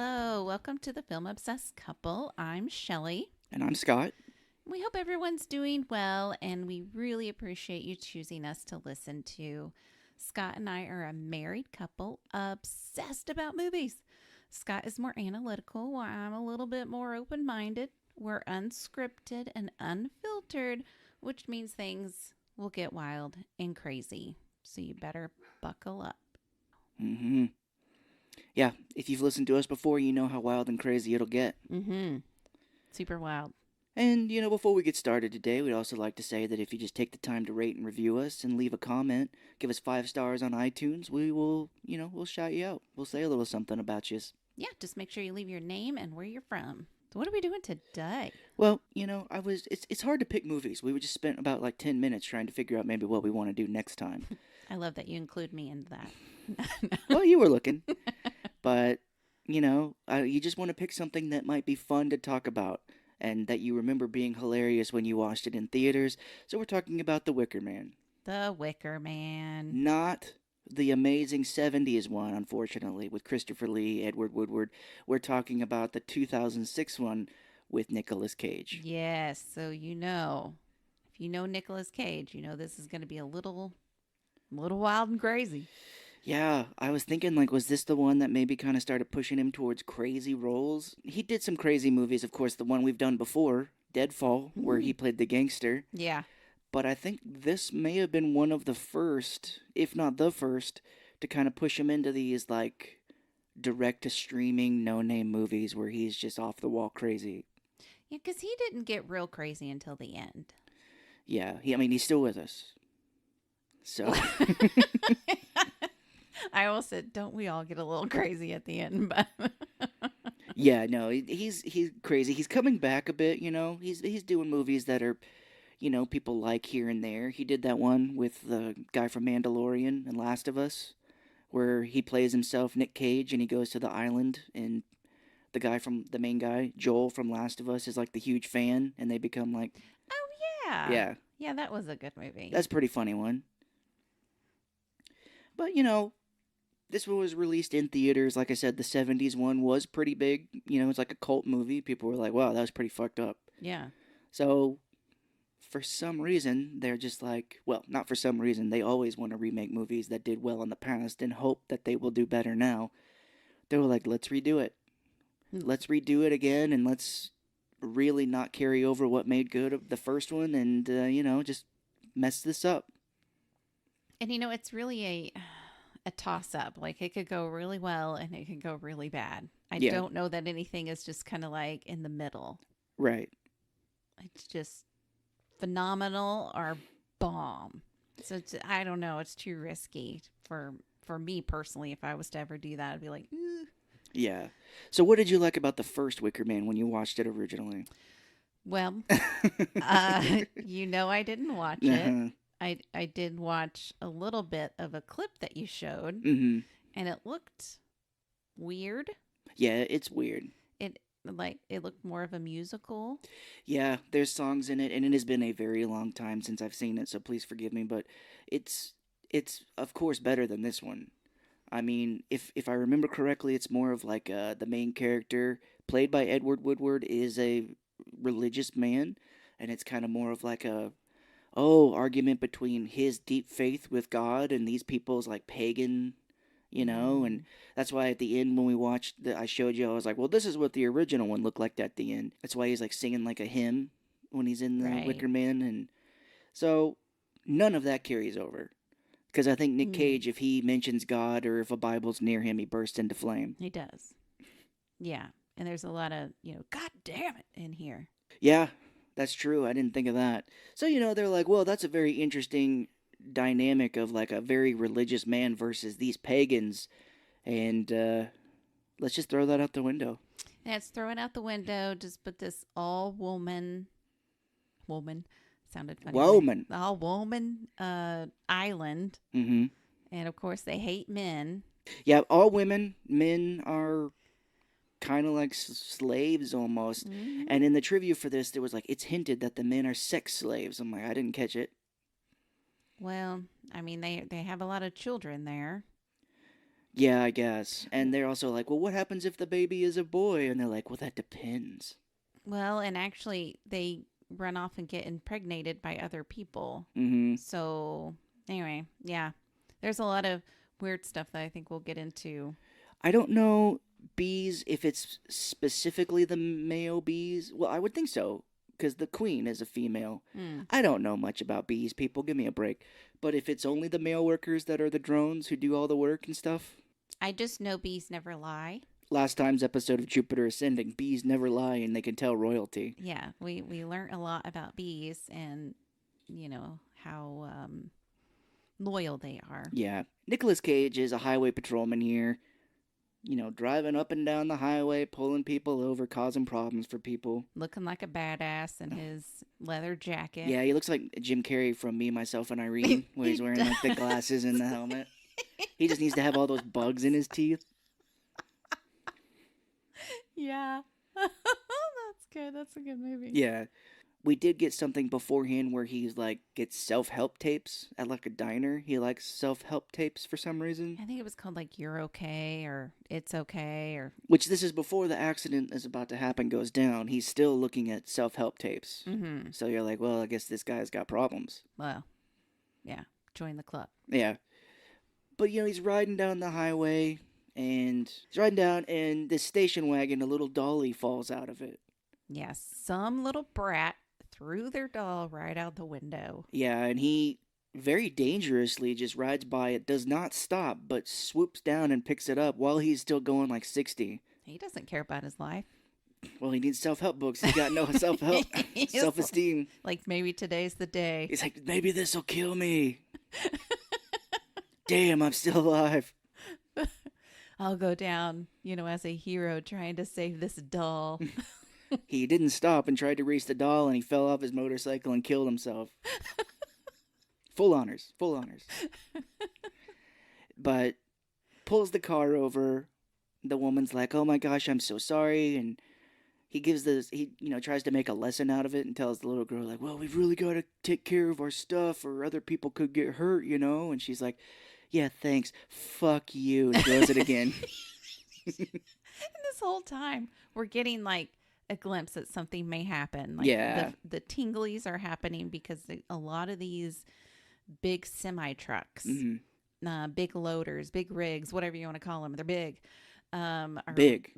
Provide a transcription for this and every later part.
Hello, welcome to the Film Obsessed Couple. I'm Shelley. And I'm Scott. We hope everyone's doing well, and we really appreciate you choosing us to listen to. Scott and I are a married couple obsessed about movies. Scott is more analytical, while I'm a little bit more open minded. We're unscripted and unfiltered, which means things will get wild and crazy. So you better buckle up. Mm-hmm. Yeah, if you've listened to us before, you know how wild and crazy it'll get. Super wild. And, before we get started today, we'd also like to say that if you just take the time to rate and review us and leave a comment, give us 5 stars on iTunes, we will, we'll shout you out. We'll say a little something about you. Yeah, just make sure you leave your name and where you're from. So what are we doing today? Well, it's hard to pick movies. We just spent about like 10 minutes trying to figure out maybe what we want to do next time. I love that you include me in that. Well, you were looking. But, you just want to pick something that might be fun to talk about and that you remember being hilarious when you watched it in theaters. So we're talking about The Wicker Man. The Wicker Man. Not the amazing 70s one, unfortunately, with Christopher Lee, Edward Woodward. We're talking about the 2006 one with Nicolas Cage. Yes, so if you know Nicolas Cage, you know this is going to be a little wild and crazy. Yeah, I was thinking, like, was this the one that maybe kind of started pushing him towards crazy roles? He did some crazy movies, of course, the one we've done before, Deadfall, where he played the gangster. Yeah. But I think this may have been one of the first, if not the first, to kind of push him into these, like, direct to streaming, no name movies where he's just off the wall crazy. Yeah, because he didn't get real crazy until the end. Yeah, he's still with us. So. I almost said, don't we all get a little crazy at the end? But Yeah, no, he's crazy. He's coming back a bit, He's doing movies that are, people like here and there. He did that one with the guy from Mandalorian and Last of Us, where he plays himself, Nick Cage, and he goes to the island, and the main guy, Joel from Last of Us, is like the huge fan, and they become like, oh yeah, yeah, yeah, that was a good movie. that's a pretty funny one. But this one was released in theaters. Like I said, the 70s one was pretty big. It's like a cult movie. People were like, wow, that was pretty fucked up. Yeah. So, for some reason, they're just like, well, not for some reason. They always want to remake movies that did well in the past and hope that they will do better now. They were like, let's redo it. Let's redo it again and let's really not carry over what made good of the first one and, just mess this up. And it's really a toss up. Like it could go really well and it could go really bad. I don't know that anything is just kind of like in the middle. Right. It's just phenomenal or bomb. So I don't know. It's too risky for me personally. If I was to ever do that, I'd be like, ooh. Yeah. So what did you like about the first Wicker Man when you watched it originally? Well, I didn't watch it. I did watch a little bit of a clip that you showed, Mm-hmm. and it looked weird. Yeah, it's weird. It looked more of a musical. Yeah, there's songs in it, and it has been a very long time since I've seen it, so please forgive me, but it's of course better than this one. I mean, if I remember correctly, it's more of like the main character, played by Edward Woodward, is a religious man, and it's kind of more of like a argument between his deep faith with God and these people's like pagan, and that's why at the end when we watched I showed you, I was like, well, this is what the original one looked like at the end. That's why he's like singing like a hymn when he's in the Right. Wicker Man, and so none of that carries over. Because I think Nick Cage, if he mentions God or if a Bible's near him, he bursts into flame. He does. Yeah. And there's a lot of, God damn it in here. Yeah, that's true. I didn't think of that. So, they're like, well, that's a very interesting dynamic of like a very religious man versus these pagans. And let's just throw that out the window. And it's thrown out the window. Just put this all woman sounded funny. Woman. All woman island. Mm-hmm. And of course they hate men. Yeah, all men are kind of like slaves almost. Mm-hmm. And in the trivia for this, there was like, it's hinted that the men are sex slaves. I'm like, I didn't catch it. Well, I mean, they have a lot of children there. Yeah, I guess. And they're also like, well, what happens if the baby is a boy? And they're like, well, that depends. Well, and actually, they run off and get impregnated by other people. Mm-hmm. So, anyway, yeah, there's a lot of weird stuff that I think we'll get into. I don't know bees if it's specifically the male bees. Well, I would think so because the queen is a female. Mm. I don't know much about bees, people. Give me a break. But if it's only the male workers that are the drones who do all the work and stuff, I just know bees never lie. last time's episode of Jupiter Ascending, bees never lie and they can tell royalty. Yeah, we learned a lot about bees and, how loyal they are. Yeah. Nicolas Cage is a highway patrolman here. Driving up and down the highway, pulling people over, causing problems for people. Looking like a badass in his leather jacket. Yeah, he looks like Jim Carrey from Me, Myself, and Irene, where he's wearing like the glasses and the helmet. He just needs to have all those bugs in his teeth. Yeah. That's good. That's a good movie. Yeah. We did get something beforehand where he's like gets self-help tapes at like a diner. He likes self-help tapes for some reason. I think it was called like You're Okay or It's Okay or. Which this is before the accident is about to happen goes down. He's still looking at self-help tapes. Mm-hmm. So you're like, well, I guess this guy's got problems. Well, yeah. Join the club. Yeah. But he's riding down the highway and he's riding down and this station wagon, a little dolly falls out of it. Yes. Some little brat threw their doll right out the window. Yeah, and he very dangerously just rides by it, does not stop, but swoops down and picks it up while he's still going like 60. He doesn't care about his life. Well, he needs self-help books. He's got no self-help, self-esteem. Like maybe today's the day. He's like, maybe this will kill me. Damn, I'm still alive. I'll go down, as a hero trying to save this doll. He didn't stop and tried to race the doll, and he fell off his motorcycle and killed himself. Full honors. Full honors. But pulls the car over. The woman's like, oh my gosh, I'm so sorry. And he tries to make a lesson out of it and tells the little girl, like, well, we've really got to take care of our stuff or other people could get hurt, And she's like, yeah, thanks. Fuck you. And throws it again. And this whole time, we're getting like a glimpse that something may happen. Like Yeah. the tinglies are happening because a lot of these big semi trucks, big loaders, big rigs, whatever you want to call them, they're big. Big.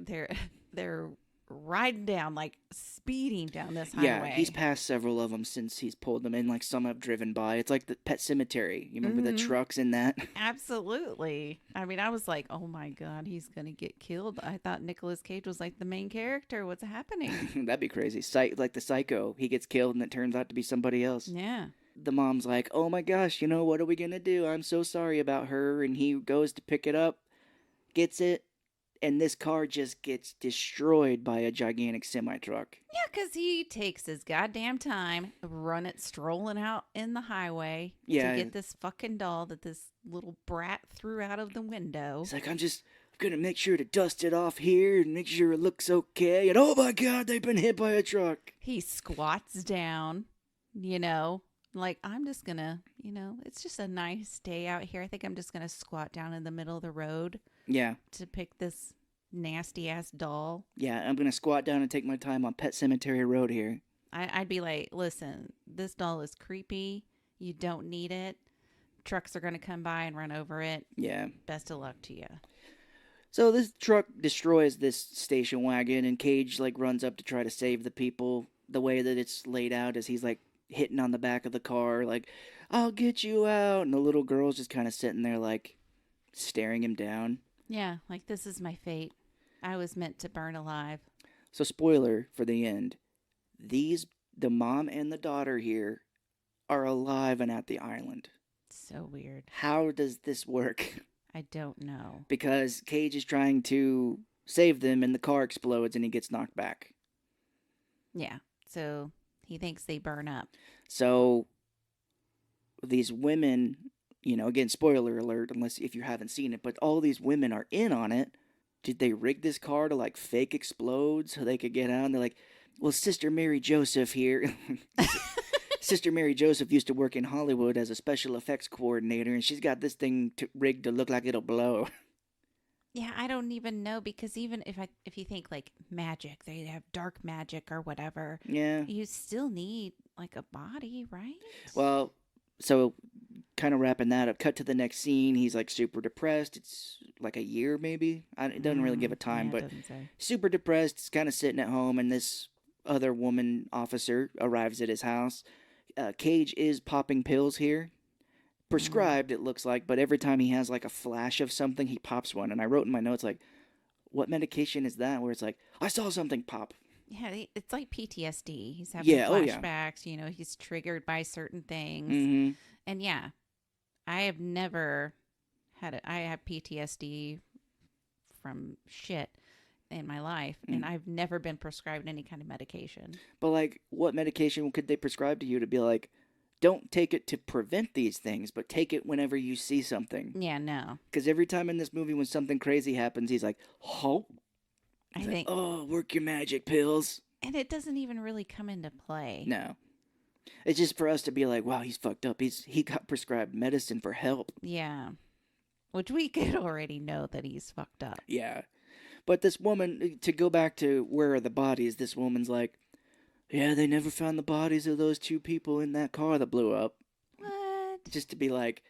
They're riding down, like speeding down this highway. Yeah, he's passed several of them since he's pulled them in. Like some have driven by. It's like the Pet Cemetery. You remember the trucks in that? Absolutely. I mean, I was like, oh my God, he's going to get killed. I thought Nicolas Cage was like the main character. What's happening? That'd be crazy. Like the Psycho. He gets killed and it turns out to be somebody else. Yeah. The mom's like, oh my gosh, what are we going to do? I'm so sorry about her. And he goes to pick it up, gets it, and this car just gets destroyed by a gigantic semi-truck. Yeah, because he takes his goddamn time, strolling out in the highway to get this fucking doll that this little brat threw out of the window. He's like, I'm going to make sure to dust it off here and make sure it looks okay. And oh my God, they've been hit by a truck. He squats down, like, I'm just going to, it's just a nice day out here. I think I'm just going to squat down in the middle of the road. Yeah. To pick this nasty ass doll. Yeah, I'm going to squat down and take my time on Pet Cemetery Road here. I'd be like, listen, this doll is creepy. You don't need it. Trucks are going to come by and run over it. Yeah. Best of luck to you. So this truck destroys this station wagon and Cage runs up to try to save the people. The way that it's laid out is he's hitting on the back of the car, I'll get you out. And the little girl's just kind of sitting there staring him down. Yeah, this is my fate. I was meant to burn alive. So spoiler for the end. The mom and the daughter here are alive and at the island. So weird. How does this work? I don't know. Because Cage is trying to save them and the car explodes and he gets knocked back. Yeah, so he thinks they burn up. So these women, again, spoiler alert, unless if you haven't seen it, but all these women are in on it. Did they rig this car to fake explode so they could get out? And they're like, well, Sister Mary Joseph here. Sister Mary Joseph used to work in Hollywood as a special effects coordinator, and she's got this thing rigged to look like it'll blow. Yeah, I don't even know because even if you think like magic, they have dark magic or whatever, Yeah. you still need like a body, right? Well, so kind of wrapping that up, cut to the next scene. He's like super depressed. It's like a year maybe. It doesn't really give a time, Yeah, it but doesn't say. super depressed. He's kind of sitting at home, and this other woman officer arrives at his house. Cage is popping pills here. Mm. Prescribed, it looks like, but every time he has like a flash of something, he pops one. And I wrote in my notes, like, what medication is that? Where it's like, I saw something pop. Yeah, it's like PTSD. He's having Yeah, oh yeah. flashbacks, he's triggered by certain things. Mm And yeah, I have never I have PTSD from shit in my life, hmm. and I've never been prescribed any kind of medication. But like, what medication could they prescribe to you to be like, don't take it to prevent these things, but take it whenever you see something? Yeah, no. Because every time in this movie when something crazy happens, he's like, "Oh," I he's like, think, "Oh, work your magic pills." and it doesn't even really come into play. No, it's just for us to be like, "Wow, he's fucked up. He got prescribed medicine for help." Yeah, which we could already know that he's fucked up. Yeah, but this woman, to go back to where are the bodies? This woman's like, "Yeah, they never found the bodies of those two people in that car that blew up." What? Just to be like,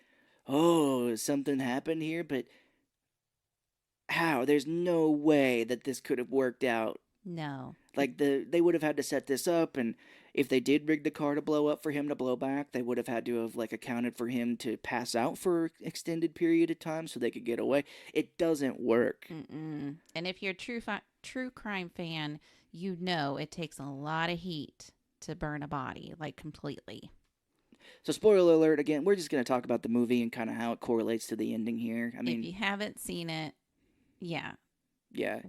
"Oh, something happened here," but how? There's no way that this could have worked out. No. Like they would have had to set this up, and if they did rig the car to blow up for him to blow back, they would have had to have like accounted for him to pass out for an extended period of time so they could get away. It doesn't work. Mm-mm. And if you're a true crime fan, you know it takes a lot of heat to burn a body, like completely. So spoiler alert again. We're just gonna talk about the movie and kind of how it correlates to the ending here. I If mean, you haven't seen it, yeah, yeah.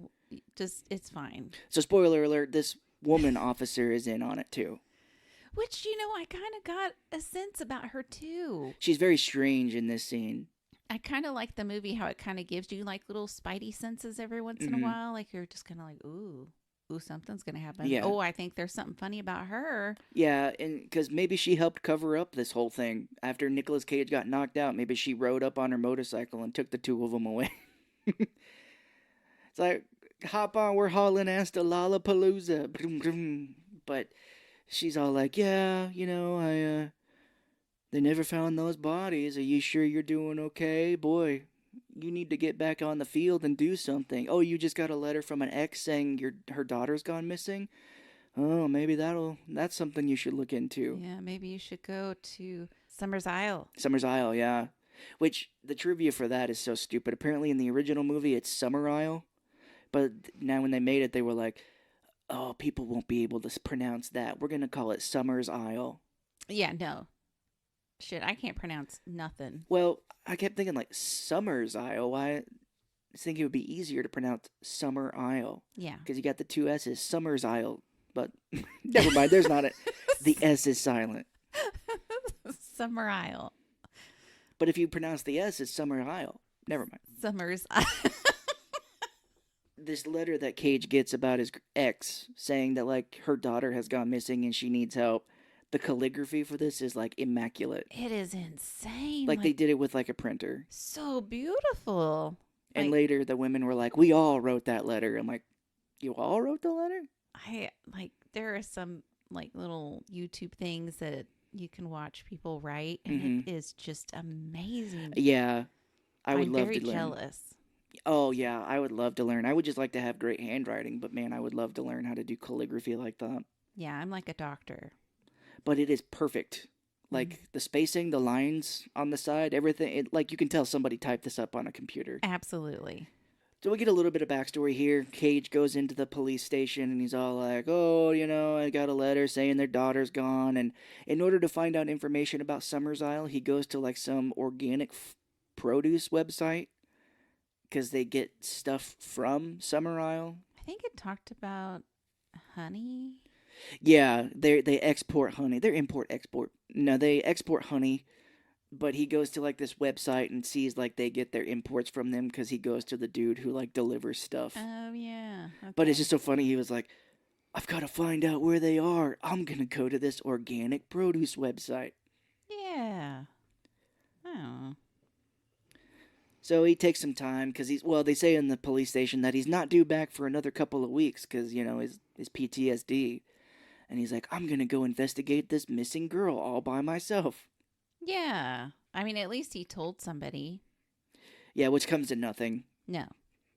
just it's fine. So spoiler alert. This woman officer is in on it too. Which, I kind of got a sense about her too. She's very strange in this scene. I kind of like the movie how it kind of gives you like little spidey senses every once in a Hmm. while. Like you're just kind of like, ooh, something's going to happen. Yeah. Oh, I think there's something funny about her. Yeah, and because maybe she helped cover up this whole thing after Nicolas Cage got knocked out. Maybe she rode up on her motorcycle and took the two of them away. It's like, hop on, we're hauling ass to Lollapalooza. Brum, brum. But she's all like, yeah, they never found those bodies. Are you sure you're doing okay? Boy, you need to get back on the field and do something. Oh, you just got a letter from an ex saying her daughter's gone missing? Oh, maybe that's something you should look into. Yeah, maybe you should go to Summer's Isle. Summer's Isle, yeah. Which the trivia for that is so stupid. Apparently in the original movie it's Summer Isle, but now when they made it they were like, "Oh, people won't be able to pronounce that. We're going to call it Summer's Isle." Yeah, no. Shit, I can't pronounce nothing. Well, I kept thinking like Summer's Isle. Why? I was thinking it would be easier to pronounce Summer Isle Yeah. because you got the two S's, Summer's Isle. But never mind, there's not a the S is silent. Summer Isle. But if you pronounce the S, it's Summer Isle. Never mind. Summer's Isle. This letter that Cage gets about his ex saying that like her daughter has gone missing and she needs help. The calligraphy for this is like immaculate. It is insane. Like they did it with like a printer. So beautiful. And Like, later the women were like, "We all wrote that letter." I'm like, "You all wrote the letter?" there are some like little YouTube things that you can watch people write, and Mm-hmm. it is just amazing. Yeah, I would I'm love very to learn. jealous. Oh yeah, I would love to learn. I would just like to have great handwriting, but man, I would love to learn how to do calligraphy like that. Yeah, I'm like a doctor. But it is perfect. Mm. Like the spacing, the lines on the side, everything. Like you can tell somebody typed this up on a computer. Absolutely. So we get a little bit of backstory here. Cage goes into the police station and he's all like, "Oh, I got a letter saying their daughter's gone." And in order to find out information about Summers Isle, he goes to like some organic produce website because they get stuff from Summer Isle. I think it talked about honey. Yeah, they export honey. They're import export. No, they export honey. But he goes to like this website and sees like they get their imports from them because he goes to the dude who like delivers stuff. Oh yeah. But it's Okay. just so funny. He was like, "I've got to find out where they are. I'm gonna go to this organic produce website." Yeah. Oh. So he takes some time because they say in the police station that he's not due back for another couple of weeks because, his PTSD. And he's like, I'm going to go investigate this missing girl all by myself. Yeah. I mean, at least he told somebody. Yeah, which comes to nothing. No.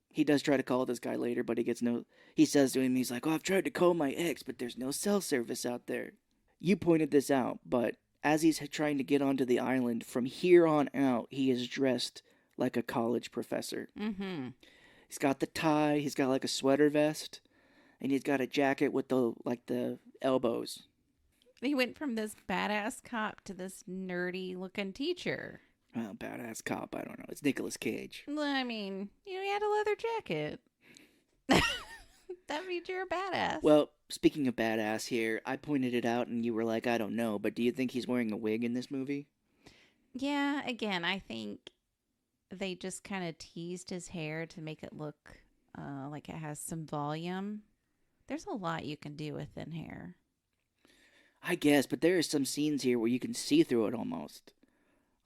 He does try to call this guy later, but he gets no. He says to him, he's like, "Oh, I've tried to call my ex, but there's no cell service out there." You pointed this out, but as he's trying to get onto the island, from here on out, he is dressed like a college professor. Mm-hmm. He's got the tie, he's got like a sweater vest, and he's got a jacket with the elbows. He went from this badass cop to this nerdy looking teacher. Well, badass cop, I don't know. It's Nicolas Cage. Well, I mean, he had a leather jacket. That means you're a badass. Well, speaking of badass here, I pointed it out and you were like, I don't know, but do you think he's wearing a wig in this movie? Yeah, again, I think they just kind of teased his hair to make it look like it has some volume. There's a lot you can do with thin hair. I guess, but there are some scenes here where you can see through it almost.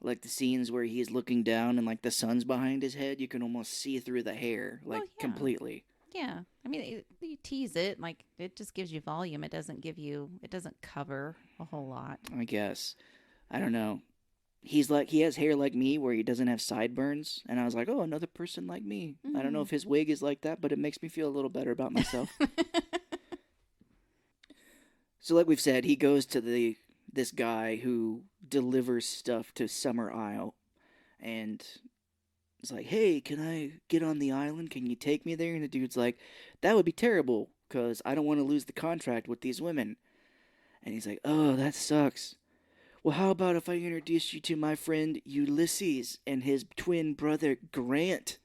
Like the scenes where he's looking down and like the sun's behind his head, you can almost see through the hair, like Yeah. completely. Yeah. I mean, you tease it, like it just gives you volume. It doesn't cover a whole lot. I guess. I don't know. He has hair like me where he doesn't have sideburns, and I was like, oh, another person like me. I don't know if his wig is like that, but it makes me feel a little better about myself. So, like we've said, he goes to this guy who delivers stuff to Summer Isle, and it's like, hey, can I get on the island? Can you take me there? And the dude's like, that would be terrible, because I don't want to lose the contract with these women. And he's like, oh, that sucks. Well, how about if I introduce you to my friend Ulysses and his twin brother Grant?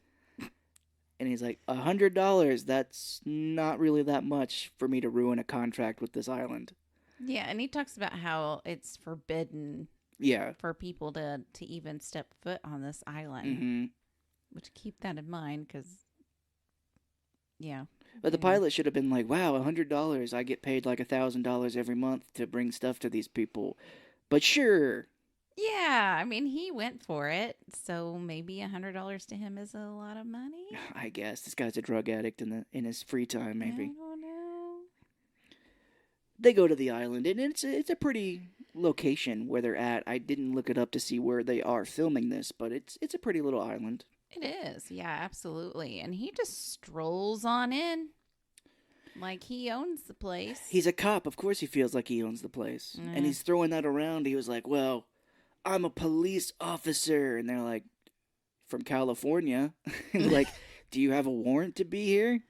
And he's like, $100. That's not really that much for me to ruin a contract with this island. Yeah, and he talks about how it's forbidden Yeah. for people to even step foot on this island. Mm-hmm. Which keep that in mind, because yeah. But the pilot should have been like, wow, $100. I get paid like $1,000 every month to bring stuff to these people. But sure. Yeah, I mean, he went for it, so maybe $100 to him is a lot of money. I guess this guy's a drug addict in his free time, maybe. I don't know. They go to the island, and it's a pretty location where they're at. I didn't look it up to see where they are filming this, but it's a pretty little island. It is, yeah, absolutely. And he just strolls on in, like he owns the place. He's a cop, of course he feels like he owns the place, and he's throwing that around. He was like, "Well, I'm a police officer," and they're like, "From California." Like, do you have a warrant to be here?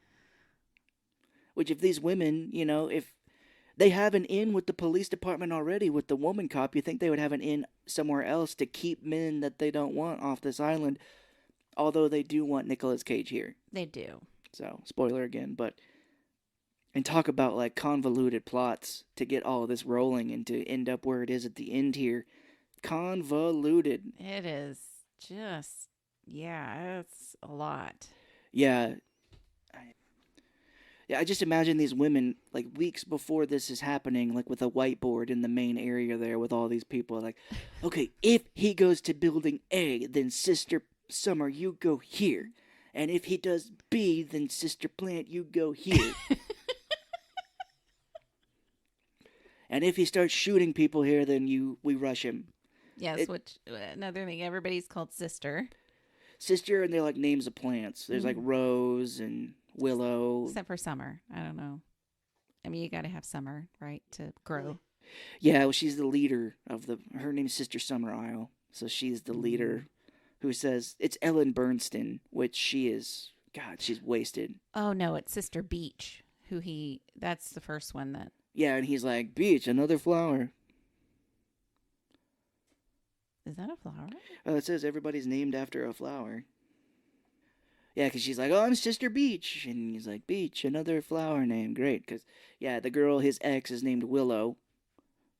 Which, if these women, if they have an in with the police department already with the woman cop, you think they would have an in somewhere else to keep men that they don't want off this island. Although they do want Nicolas Cage here. They do. So, spoiler again, and talk about like convoluted plots to get all of this rolling and to end up where it is at the end here. Convoluted. It is just, yeah, it's a lot. Yeah. Yeah, I just imagine these women, like, weeks before this is happening, like, with a whiteboard in the main area there with all these people. Like, okay, if he goes to building A, then Sister Summer, you go here. And if he does B, then Sister Plant, you go here. And if he starts shooting people here, then we rush him. Yes, which, another thing, everybody's called Sister. Sister, and they're like names of plants. There's like Rose and Willow. Except for Summer. I don't know. I mean, you got to have Summer, right, to grow. Yeah, well, she's the leader of her name's Sister Summer Isle. So she's the leader who says, it's Ellen Bernstein, which she is, God, she's wasted. Oh, no, it's Sister Beach, that's the first one that. Yeah, and he's like, Beach, another flower. Is that a flower? Oh, it says everybody's named after a flower. Yeah, because she's like, oh, I'm Sister Beach. And he's like, Beach, another flower name. Great, because, yeah, the girl, his ex, is named Willow.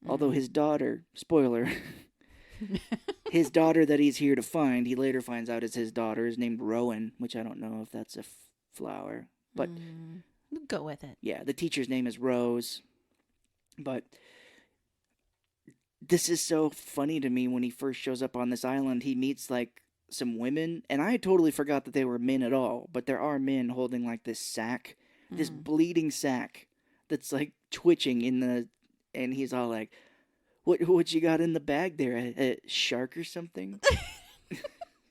Although his daughter, spoiler, his daughter that he's here to find, he later finds out is his daughter, is named Rowan, which I don't know if that's a flower. But go with it. Yeah, the teacher's name is Rose. But this is so funny to me when he first shows up on this island. He meets like some women, and I totally forgot that they were men at all, but there are men holding like this sack, this Mm. bleeding sack that's like twitching in the, and he's all like, what you got in the bag there? A shark or something?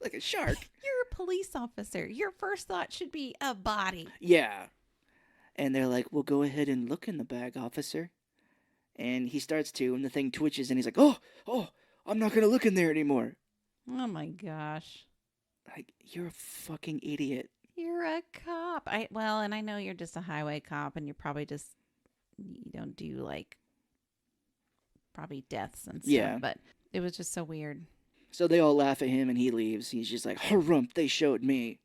Like a shark. You're a police officer. Your first thought should be a body. Yeah. And they're like, well, go ahead and look in the bag, officer. And he starts to, and the thing twitches, and he's like, oh, I'm not going to look in there anymore. Oh my gosh. Like, you're a fucking idiot. You're a cop. And I know you're just a highway cop and you're probably just you don't do like probably deaths and stuff, Yeah. but it was just so weird. So they all laugh at him, and he leaves. He's just like, harump, they showed me.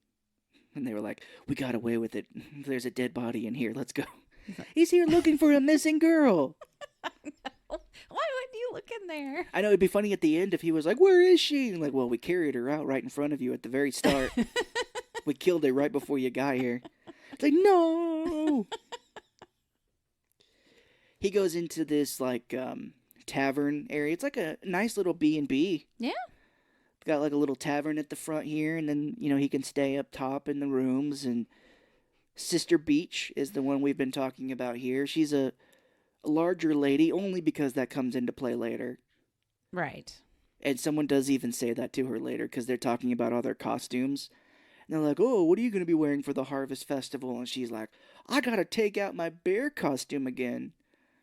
And they were like, we got away with it. There's a dead body in here. Let's go. He's here looking for a missing girl. Why would you look in there? I know it'd be funny at the end if he was like, where is she? And like, well, we carried her out right in front of you at the very start. We killed her right before you got here. It's like, no. He goes into this like tavern area. It's like a nice little B&B. Yeah. Got like a little tavern at the front here, and then he can stay up top in the rooms. And Sister Beach is the one we've been talking about here. She's a larger lady, only because that comes into play later. Right. And someone does even say that to her later, because they're talking about all their costumes. And they're like, oh, what are you going to be wearing for the Harvest Festival? And she's like, I got to take out my bear costume again.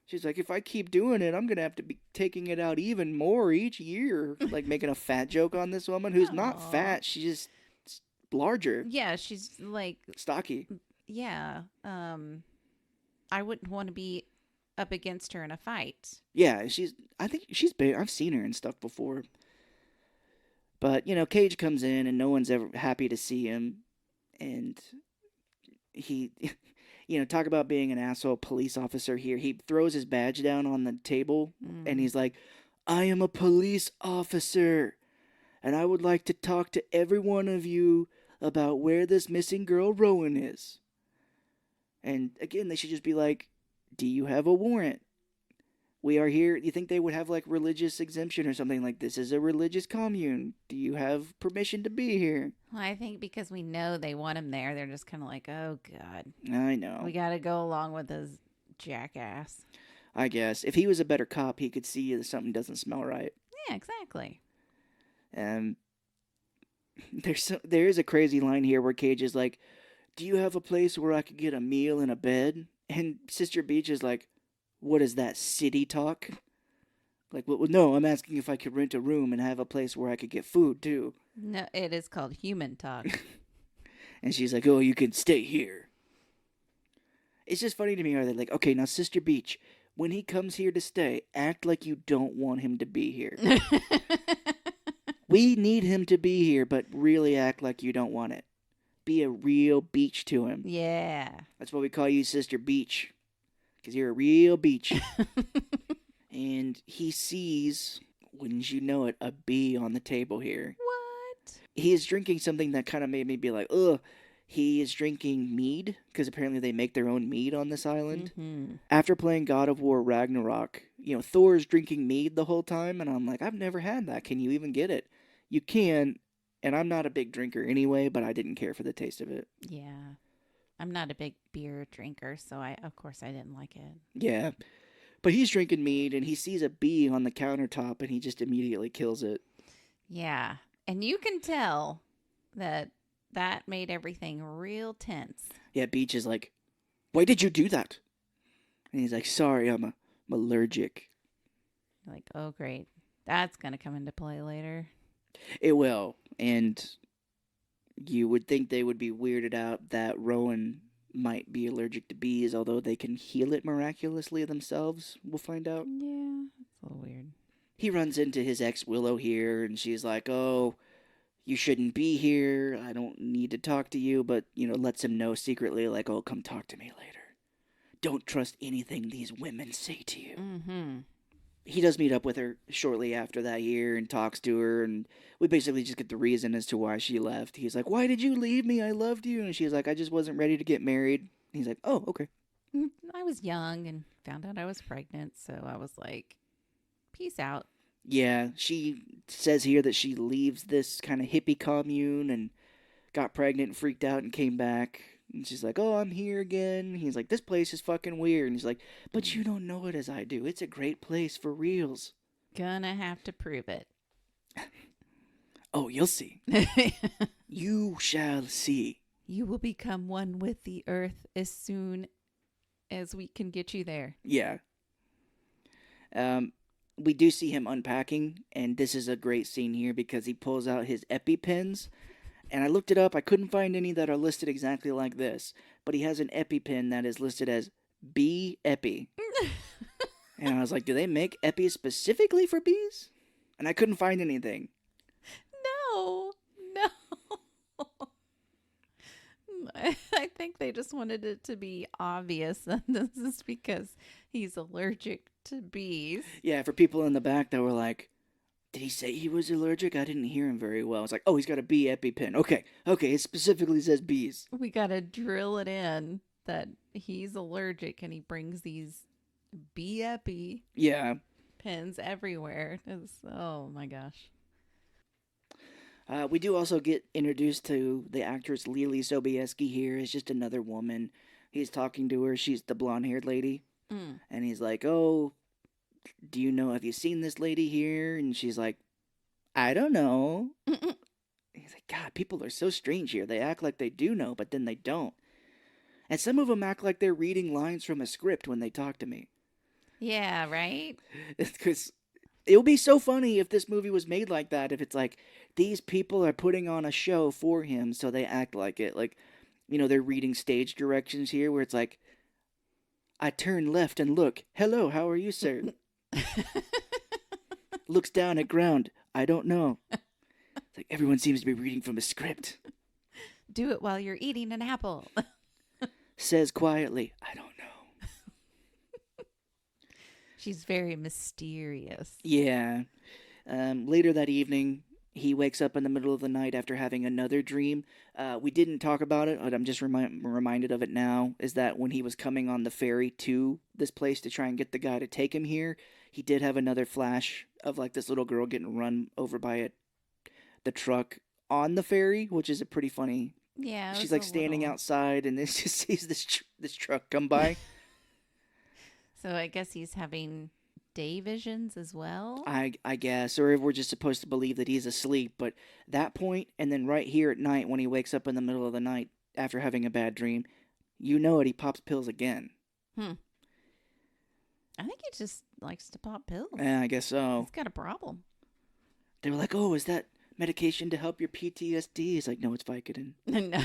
She's like, if I keep doing it, I'm going to have to be taking it out even more each year. Like, making a fat joke on this woman who's not Aw. fat. She's just larger. Yeah, she's like, Stocky. yeah. I wouldn't want to be up against her in a fight. Yeah, I think she's big. I've seen her and stuff before. But, Cage comes in and no one's ever happy to see him. And he, talk about being an asshole police officer here. He throws his badge down on the table and he's like, I am a police officer. And I would like to talk to every one of you about where this missing girl Rowan is. And again, they should just be like, do you have a warrant? We are here. You think they would have like religious exemption or something like this is a religious commune? Do you have permission to be here? Well, I think because we know they want him there, they're just kind of like, oh, God. I know. We got to go along with this jackass. I guess. If he was a better cop, he could see that something doesn't smell right. Yeah, exactly. And there is a crazy line here where Cage is like, do you have a place where I could get a meal and a bed? And Sister Beach is like, what is that, city talk? Like, well, no, I'm asking if I could rent a room and have a place where I could get food, too. No, it is called human talk. And she's like, oh, you can stay here. It's just funny to me, are they like, okay, now, Sister Beach, when he comes here to stay, act like you don't want him to be here. We need him to be here, but really act like you don't want it. Be a real beach to him. Yeah. That's why we call you Sister Beach. Because you're a real beach. And he sees, wouldn't you know it, a bee on the table here. What? He is drinking something that kind of made me be like, ugh. He is drinking mead, because apparently they make their own mead on this island. Mm-hmm. After playing God of War Ragnarok, Thor's drinking mead the whole time, and I'm like, I've never had that. Can you even get it? You can, and I'm not a big drinker anyway, but I didn't care for the taste of it. Yeah. I'm not a big beer drinker, so of course I didn't like it. Yeah. But he's drinking mead, and he sees a bee on the countertop, and he just immediately kills it. Yeah. And you can tell that made everything real tense. Yeah, Beach is like, why did you do that? And he's like, sorry, I'm allergic. You're like, oh, great. That's going to come into play later. It will. And you would think they would be weirded out that Rowan might be allergic to bees, although they can heal it miraculously themselves. We'll find out. Yeah, it's a little weird. He runs into his ex Willow here, and she's like, oh, you shouldn't be here. I don't need to talk to you, but, lets him know secretly, like, oh, come talk to me later. Don't trust anything these women say to you. Mm-hmm. He does meet up with her shortly after that year and talks to her, and we basically just get the reason as to why she left. He's like, why did you leave me? I loved you. And she's like, I just wasn't ready to get married. And he's like, oh, okay. I was young and found out I was pregnant, so I was like, peace out. Yeah, she says here that she leaves this kind of hippie commune and got pregnant and freaked out and came back. And she's like, "Oh, I'm here again." And he's like, "This place is fucking weird." And he's like, "But you don't know it as I do. It's a great place for reals." Gonna have to prove it. Oh, you'll see. You shall see. You will become one with the earth as soon as we can get you there. Yeah. Um, we do see him unpacking, and this is a great scene here because he pulls out his EpiPens. And I looked it up. I couldn't find any that are listed exactly like this, but he has an EpiPen that is listed as bee epi. And I was like, do they make epi specifically for bees? And I couldn't find anything. No, no. I think they just wanted it to be obvious that this is because he's allergic to bees. Yeah, for people in the back that were like, did he say he was allergic? I didn't hear him very well. It's like, oh, he's got a bee EpiPen. Okay, it specifically says bees. We got to drill it in that he's allergic and he brings these bee epi Yeah. pins everywhere. Oh my gosh. We do also get introduced to the actress Lily Sobieski here as just another woman. He's talking to her. She's the blonde haired lady. Mm. And he's like, oh, do you know, have you seen this lady here? And she's like, I don't know. He's like, God, people are so strange here. They act like they do know, but then they don't. And some of them act like they're reading lines from a script when they talk to me. Yeah, right? Because it would be so funny if this movie was made like that. If it's like, these people are putting on a show for him, so they act like it. Like, you know, they're reading stage directions here where it's like, I turn left and look. Hello, how are you, sir? Looks down at ground. I don't know. It's like everyone seems to be reading from a script. Do it while you're eating an apple. Says quietly, I don't know. She's very mysterious. Yeah. Later that evening, he wakes up in the middle of the night after having another dream. We didn't talk about it, but I'm just reminded of it now. Is that when he was coming on the ferry to this place to try and get the guy to take him here, he did have another flash of like this little girl getting run over by the truck on the ferry, which is a pretty funny. Yeah, She's like standing outside and then she sees this truck come by. So I guess he's having day visions as well. I guess, or if we're just supposed to believe that he's asleep. But that point, and then right here at night when he wakes up in the middle of the night after having a bad dream, you know it. He pops pills again. I think he just likes to pop pills. Yeah, I guess so. He's got a problem. They were like, "Oh, is that medication to help your PTSD?" He's like, "No, it's Vicodin." No.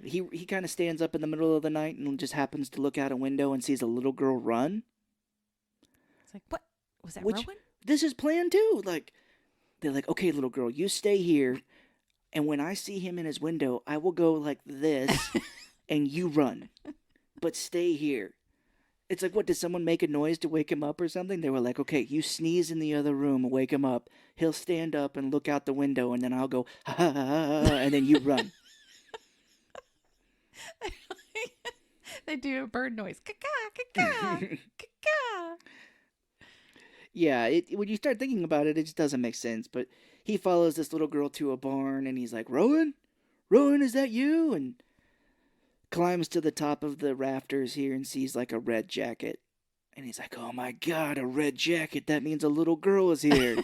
He kind of stands up in the middle of the night and just happens to look out a window and sees a little girl run. It's like, what? Was that Which, Rowan? this is planned too. Like, they're like, okay, little girl, you stay here. And when I see him in his window, I will go like this and you run. But stay here. It's like, what, did someone make a noise to wake him up or something? They were like, okay, you sneeze in the other room and wake him up. He'll stand up and look out the window and then I'll go, ha ha ha ha, and then you run. They do a bird noise. Caca, caca, caca. Yeah, when you start thinking about it, it just doesn't make sense. But he follows this little girl to a barn and he's like, Rowan? Rowan, is that you? And climbs to the top of the rafters here and sees like a red jacket. And he's like, oh my God, a red jacket. That means a little girl is here.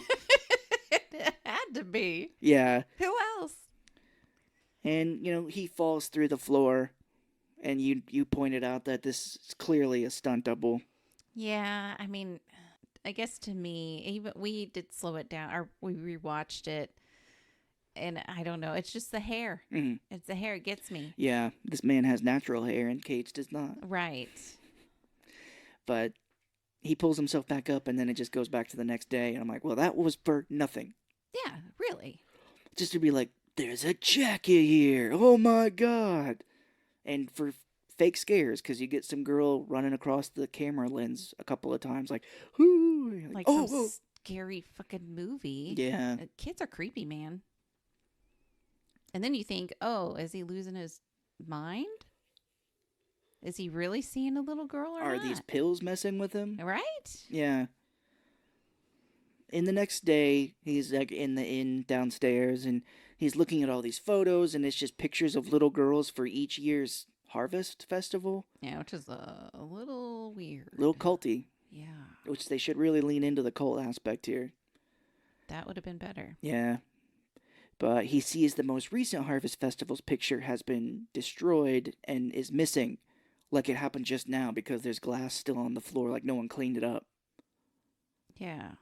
It had to be. Yeah. Who else? And, you know, he falls through the floor. And you pointed out that this is clearly a stunt double. Yeah, I mean, I guess to me, even we did slow it down, or we rewatched it, and I don't know. It's just the hair. Mm-hmm. It's the hair. It gets me. Yeah, this man has natural hair and Cage does not. Right. But he pulls himself back up and then it just goes back to the next day. And I'm like, well, that was for nothing. Yeah, really. Just to be like, there's a jacket here. Oh my God. And for fake scares, because you get some girl running across the camera lens a couple of times, like, whoo. Like oh, some oh. scary fucking movie. Yeah. Kids are creepy, man. And then you think, oh, is he losing his mind? Is he really seeing a little girl or Are not? these pills messing with him? Right? Yeah. in the next day, he's like in the inn downstairs, and he's looking at all these photos, and it's just pictures of little girls for each year's harvest festival. Yeah, which is a little Little weird. culty, Yeah, which they should really lean into the cult aspect here. that would have been better. Yeah, but he sees the most recent harvest festival's picture has been destroyed and is missing, like it happened just now because there's glass still on the floor, like no one cleaned it up. Yeah.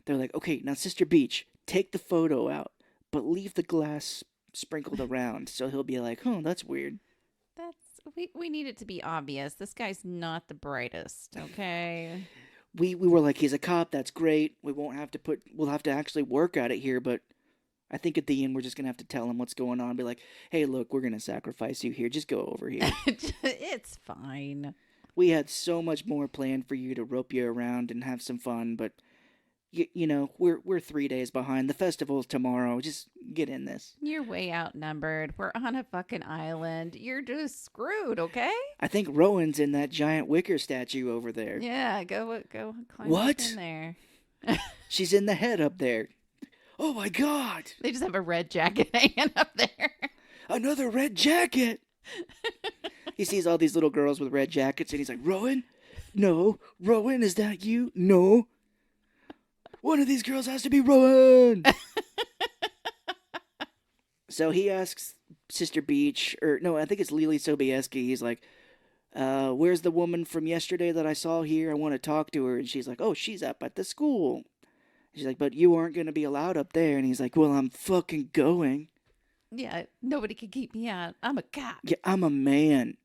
They're like, okay, now Sister Beach, take the photo out, but leave the glass sprinkled around. So he'll be like, oh, that's weird. We need it to be obvious. This guy's not the brightest, okay? We were like, he's a cop, that's great. We'll have to actually work at it here, but I think at the end we're just gonna have to tell him what's going on. Be like, hey, look, we're gonna sacrifice you here. Just go over here. It's fine. We had so much more planned for you to rope you around and have some fun, but you know, we're 3 days behind. The festival's tomorrow. Just get in this. You're way outnumbered. We're on a fucking island. You're just screwed, okay? I think Rowan's in that giant wicker statue over there. Yeah, go climb What? up in there. She's in the head up there. Oh my god! They just have a red jacket hanging up there. Another red jacket! He sees all these little girls with red jackets and he's like, Rowan? No. Rowan, is that you? No. One of these girls has to be Rowan! So he asks Sister Beach, or no, I think it's Lily Sobieski. He's like, where's the woman from yesterday that I saw here? I want to talk to her. And she's like, oh, she's up at the school. She's like, but you aren't going to be allowed up there. And he's like, well, I'm fucking going. Yeah, nobody can keep me out. I'm a cop. Yeah, I'm a man.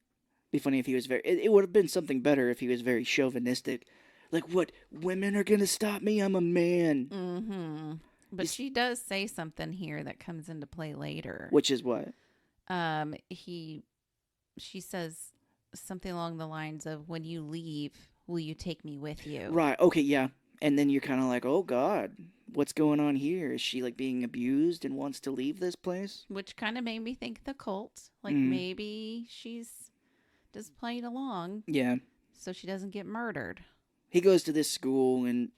Be funny if he was very. It would have been something better if he was very chauvinistic. Like, what? Women are going to stop me? I'm a man. Mm-hmm. But she does say something here that comes into play later. Which is what? She says something along the lines of, when you leave, will you take me with you? Right. Okay, yeah. And then you're kind of like, oh, God, what's going on here? Is she, like, being abused and wants to leave this place? Which kind of made me think the cult. Like, maybe she's just playing along. Yeah. So she doesn't get murdered. He goes to this school, and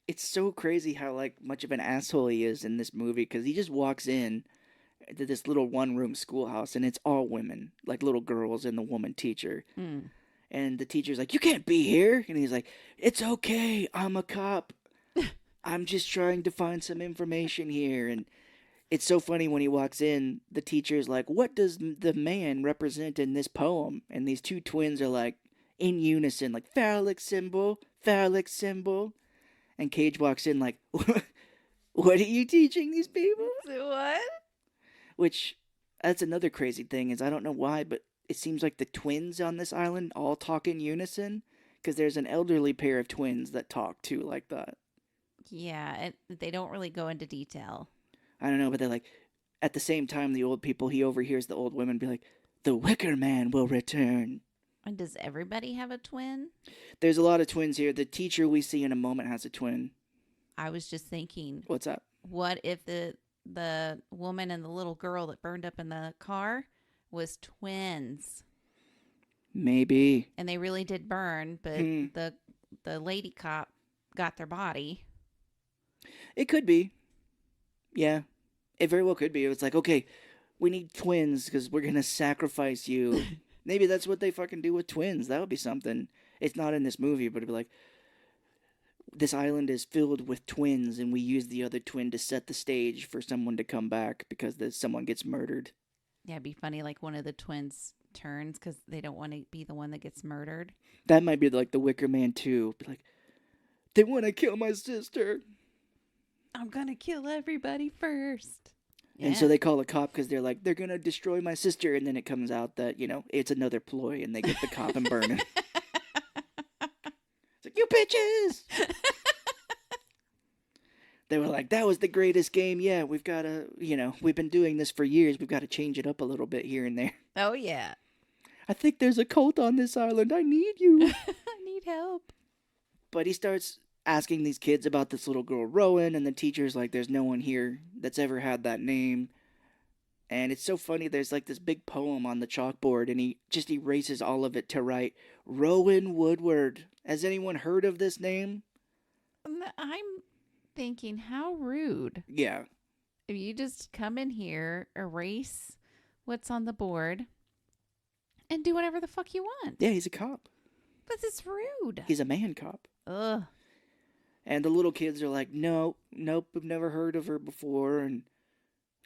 it's so crazy how, like, much of an asshole he is in this movie, because he just walks in to this little one-room schoolhouse, and it's all women, like little girls and the woman teacher. Mm. And the teacher's like, you can't be here. And he's like, it's okay. I'm a cop. I'm just trying to find some information here. And it's so funny when he walks in, the teacher's like, what does the man represent in this poem? And these two twins are like, in unison, like, phallic symbol, phallic symbol. And Cage walks in like, what are you teaching these people? What? Which, that's another crazy thing, is I don't know why, but it seems like the twins on this island all talk in unison, because there's an elderly pair of twins that talk too like that. Yeah, they don't really go into detail. I don't know, but they're like, at the same time, the old people, he overhears the old women be like, the Wicker Man will return. And does everybody have a twin? There's a lot of twins here. The teacher we see in a moment has a twin. I was just thinking, What's up? what if the woman and the little girl that burned up in the car was twins? Maybe. And they really did burn, but the lady cop got their body. It could be. Yeah. It very well could be. It's like, okay, we need twins because we're going to sacrifice you. Maybe that's what they fucking do with twins. That would be something. It's not in this movie, but it'd be like, this island is filled with twins, and we use the other twin to set the stage for someone to come back because someone gets murdered. Yeah, it'd be funny, like one of the twins turns because they don't want to be the one that gets murdered. That might be like the Wicker Man 2. Be like, they want to kill my sister. I'm going to kill everybody first. Yeah. And so they call a cop because they're like, they're going to destroy my sister. And then it comes out that, you know, it's another ploy, and they get the cop and burn him. It's like, you bitches! They were like, that was the greatest game. Yeah, we've got to, you know, we've been doing this for years. We've got to change it up a little bit here and there. Oh, yeah. I think there's a cult on this island. I need you. I need help. But he starts asking these kids about this little girl, Rowan, and the teacher's like, there's no one here that's ever had that name. And it's so funny, there's like this big poem on the chalkboard, and he just erases all of it to write, Rowan Woodward. Has anyone heard of this name? thinking, how rude. Yeah. If you just come in here, erase what's on the board, and do whatever the fuck you want. Yeah, he's a cop. But it's rude. He's a man cop. Ugh. And the little kids are like, nope, we've never heard of her before. And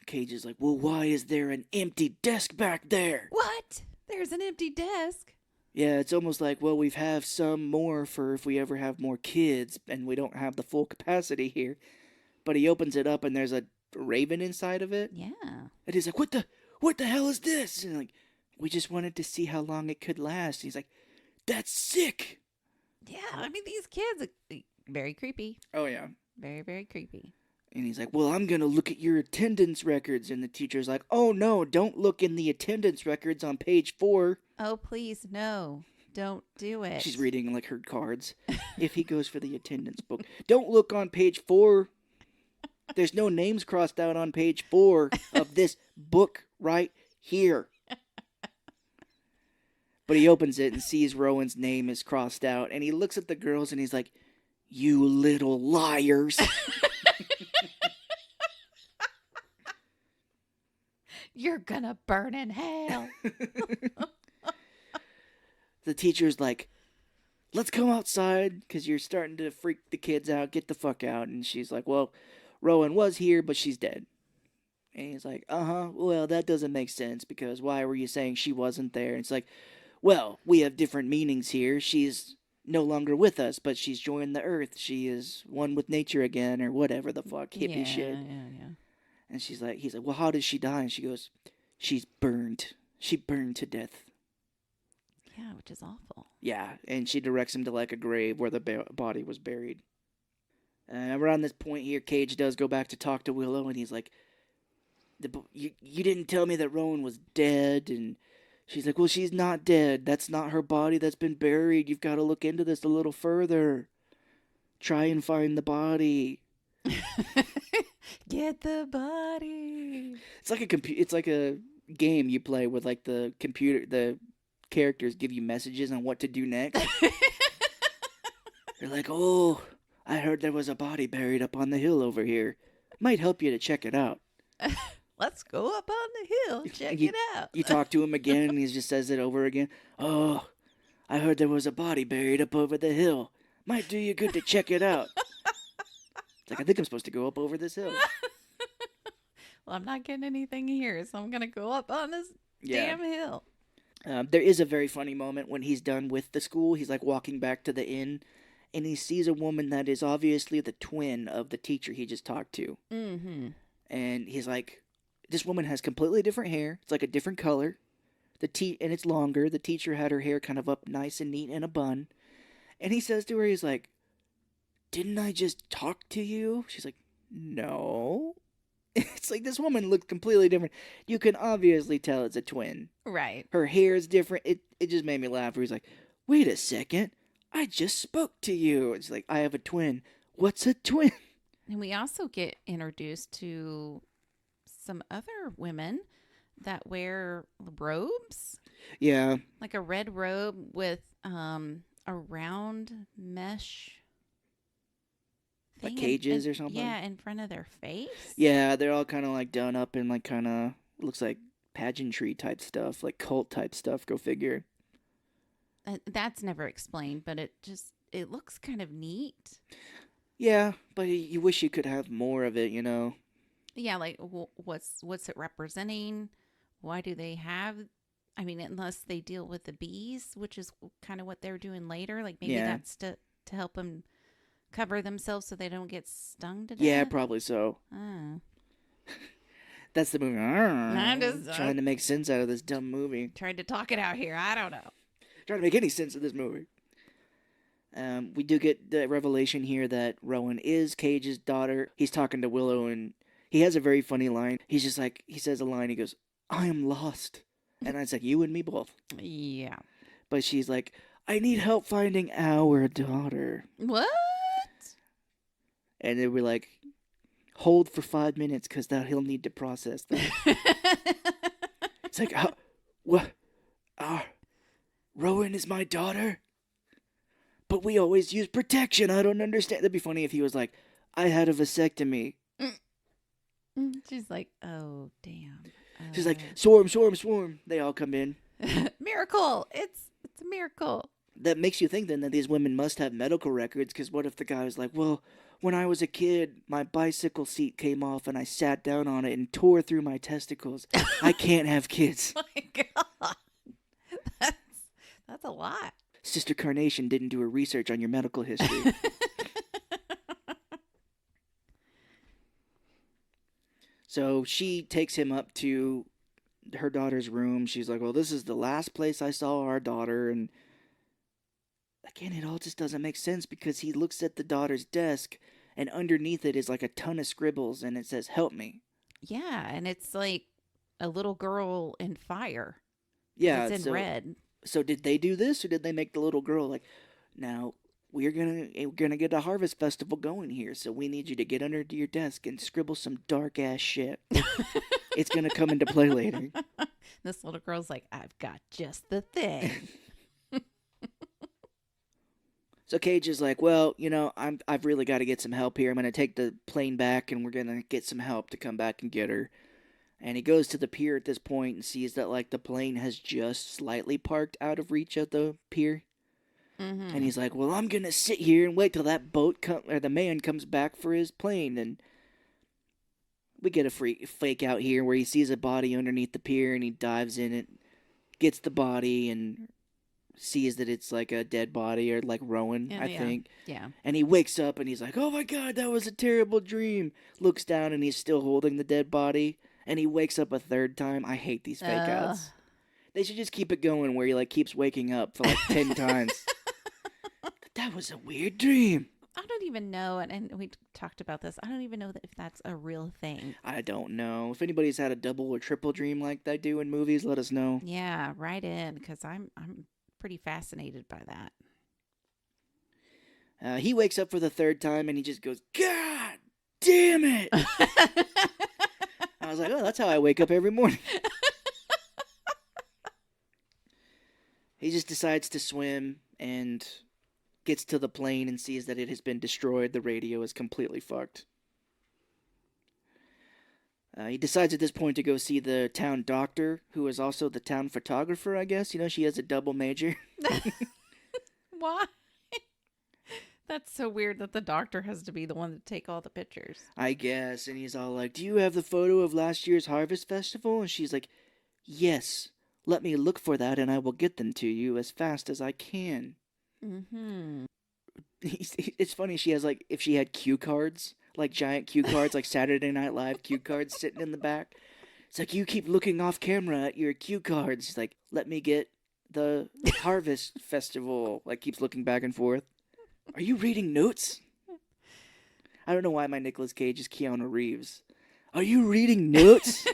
Cage is like, well, why is there an empty desk back there? What? There's an empty desk. Yeah, it's almost like, well, we've have some more for if we ever have more kids, and we don't have the full capacity here. But he opens it up, and there's a raven inside of it. Yeah. And he's like, what the hell is this? And like, we just wanted to see how long it could last. He's like, that's sick. Yeah, I mean, these kids are very creepy. Oh, yeah. Very, very creepy. And he's like, well, I'm going to look at your attendance records. And the teacher's like, oh, no, don't look in the attendance records on page 4. Oh, please, no. Don't do it. She's reading, like, her cards. If he goes for the attendance book. Don't look on page 4. There's no names crossed out on page 4 of this book right here. But he opens it and sees Rowan's name is crossed out. And he looks at the girls and he's like, you little liars. You're gonna burn in hell. The teacher's like, let's come outside because you're starting to freak the kids out. Get the fuck out. And she's like, well, Rowan was here, but she's dead. And he's like, well, that doesn't make sense because why were you saying she wasn't there? And it's like, well, we have different meanings here. She's no longer with us, but she's joined the earth. She is one with nature again, or whatever the fuck hippie shit. Yeah. And he's like, well, how did she die? And she goes, she's burned. She burned to death. Yeah, which is awful. Yeah, and she directs him to like a grave where the body was buried. And around this point here, Cage does go back to talk to Willow, and he's like, you didn't tell me that Rowan was dead. And she's like, well, she's not dead. That's not her body that's been buried. You've got to look into this a little further. Try and find the body. Get the body. It's like it's like a game you play with like the characters give you messages on what to do next. They're like, oh, I heard there was a body buried up on the hill over here. Might help you to check it out. Let's go up on the hill, check it out. You talk to him again, and he just says it over again. Oh, I heard there was a body buried up over the hill. Might do you good to check it out. It's like, I think I'm supposed to go up over this hill. Well, I'm not getting anything here, so I'm going to go up on this damn hill. There is a very funny moment when he's done with the school. He's like walking back to the inn, and he sees a woman that is obviously the twin of the teacher he just talked to. Mm-hmm. And he's like, this woman has completely different hair. It's like a different color. And it's longer. The teacher had her hair kind of up nice and neat in a bun. And he says to her, he's like, didn't I just talk to you? She's like, no. It's like this woman looks completely different. You can obviously tell it's a twin. Right. Her hair is different. It just made me laugh. Where he's like, wait a second. I just spoke to you. It's like, I have a twin. What's a twin? And we also get introduced to some other women that wear robes. Yeah. Like a red robe with a round mesh thing. Like cages or something? Yeah, in front of their face. Yeah, they're all kind of like done up in like kind of, looks like pageantry type stuff, like cult type stuff. Go figure. That's never explained, but it looks kind of neat. Yeah, but you wish you could have more of it, you know? Yeah, like what's it representing? Why do they have? I mean, unless they deal with the bees, which is kind of what they're doing later. Like maybe that's to help them cover themselves so they don't get stung to death. Yeah, probably so. Oh. That's the movie. I'm just trying to make sense out of this dumb movie. Tried to talk it out here. I don't know. Trying to make any sense of this movie. We do get the revelation here that Rowan is Cage's daughter. He's talking to Willow, and he has a very funny line. He's just like, he says a line, he goes, I am lost. And it's like, you and me both. Yeah. But she's like, I need help finding our daughter. What? And they were like, hold for 5 minutes because he'll need to process that. It's like, what? Rowan is my daughter? But we always use protection. I don't understand. That'd be funny if he was like, I had a vasectomy. She's like, oh, damn. She's like, swarm, swarm, swarm. They all come in. Miracle. It's a miracle. That makes you think then that these women must have medical records, because what if the guy was like, well, when I was a kid, my bicycle seat came off and I sat down on it and tore through my testicles. I can't have kids. Oh my God. That's, that's a lot. Sister Carnation didn't do her research on your medical history. So she takes him up to her daughter's room. She's like, well, this is the last place I saw our daughter. And again, it all just doesn't make sense, because he looks at the daughter's desk and underneath it is like a ton of scribbles and it says, help me. Yeah, and it's like a little girl in fire. Yeah. It's in red. So did they do this, or did they make the little girl like, now we're gonna get a harvest festival going here, so we need you to get under your desk and scribble some dark ass shit. It's gonna come into play later. This little girl's like, I've got just the thing. So Cage is like, well, I've really got to get some help here. I'm gonna take the plane back, and we're gonna get some help to come back and get her. And he goes to the pier at this point and sees that like the plane has just slightly parked out of reach of the pier. Mm-hmm. And he's like, well, I'm gonna sit here and wait till that or the man comes back for his plane. And we get a fake out here where he sees a body underneath the pier and he dives in it, gets the body, and sees that it's like a dead body, or like Rowan, I think. Yeah. And he wakes up and he's like, oh my God, that was a terrible dream. Looks down and he's still holding the dead body. And he wakes up a third time. I hate these fake outs. They should just keep it going where he like keeps waking up for like 10 times. That was a weird dream. I don't even know, and we talked about this. I don't even know if that's a real thing. I don't know. If anybody's had a double or triple dream like they do in movies, let us know. Yeah, write in, because I'm pretty fascinated by that. He wakes up for the third time and he just goes, God damn it! I was like, oh, that's how I wake up every morning. He just decides to swim and gets to the plane and sees that it has been destroyed. The radio is completely fucked. He decides at this point to go see the town doctor, who is also the town photographer, I guess. She has a double major. Why? That's so weird that the doctor has to be the one to take all the pictures. I guess. And he's all like, do you have the photo of last year's Harvest Festival? And she's like, yes. Let me look for that and I will get them to you as fast as I can. Mm-hmm. It's funny, she has like, if she had cue cards, like giant cue cards, like Saturday Night Live cue cards sitting in the back. It's like, you keep looking off camera at your cue cards. She's like, let me get the Harvest Festival. Like, keeps looking back and forth. Are you reading notes? I don't know why my Nicolas Cage is Keanu Reeves. Are you reading notes?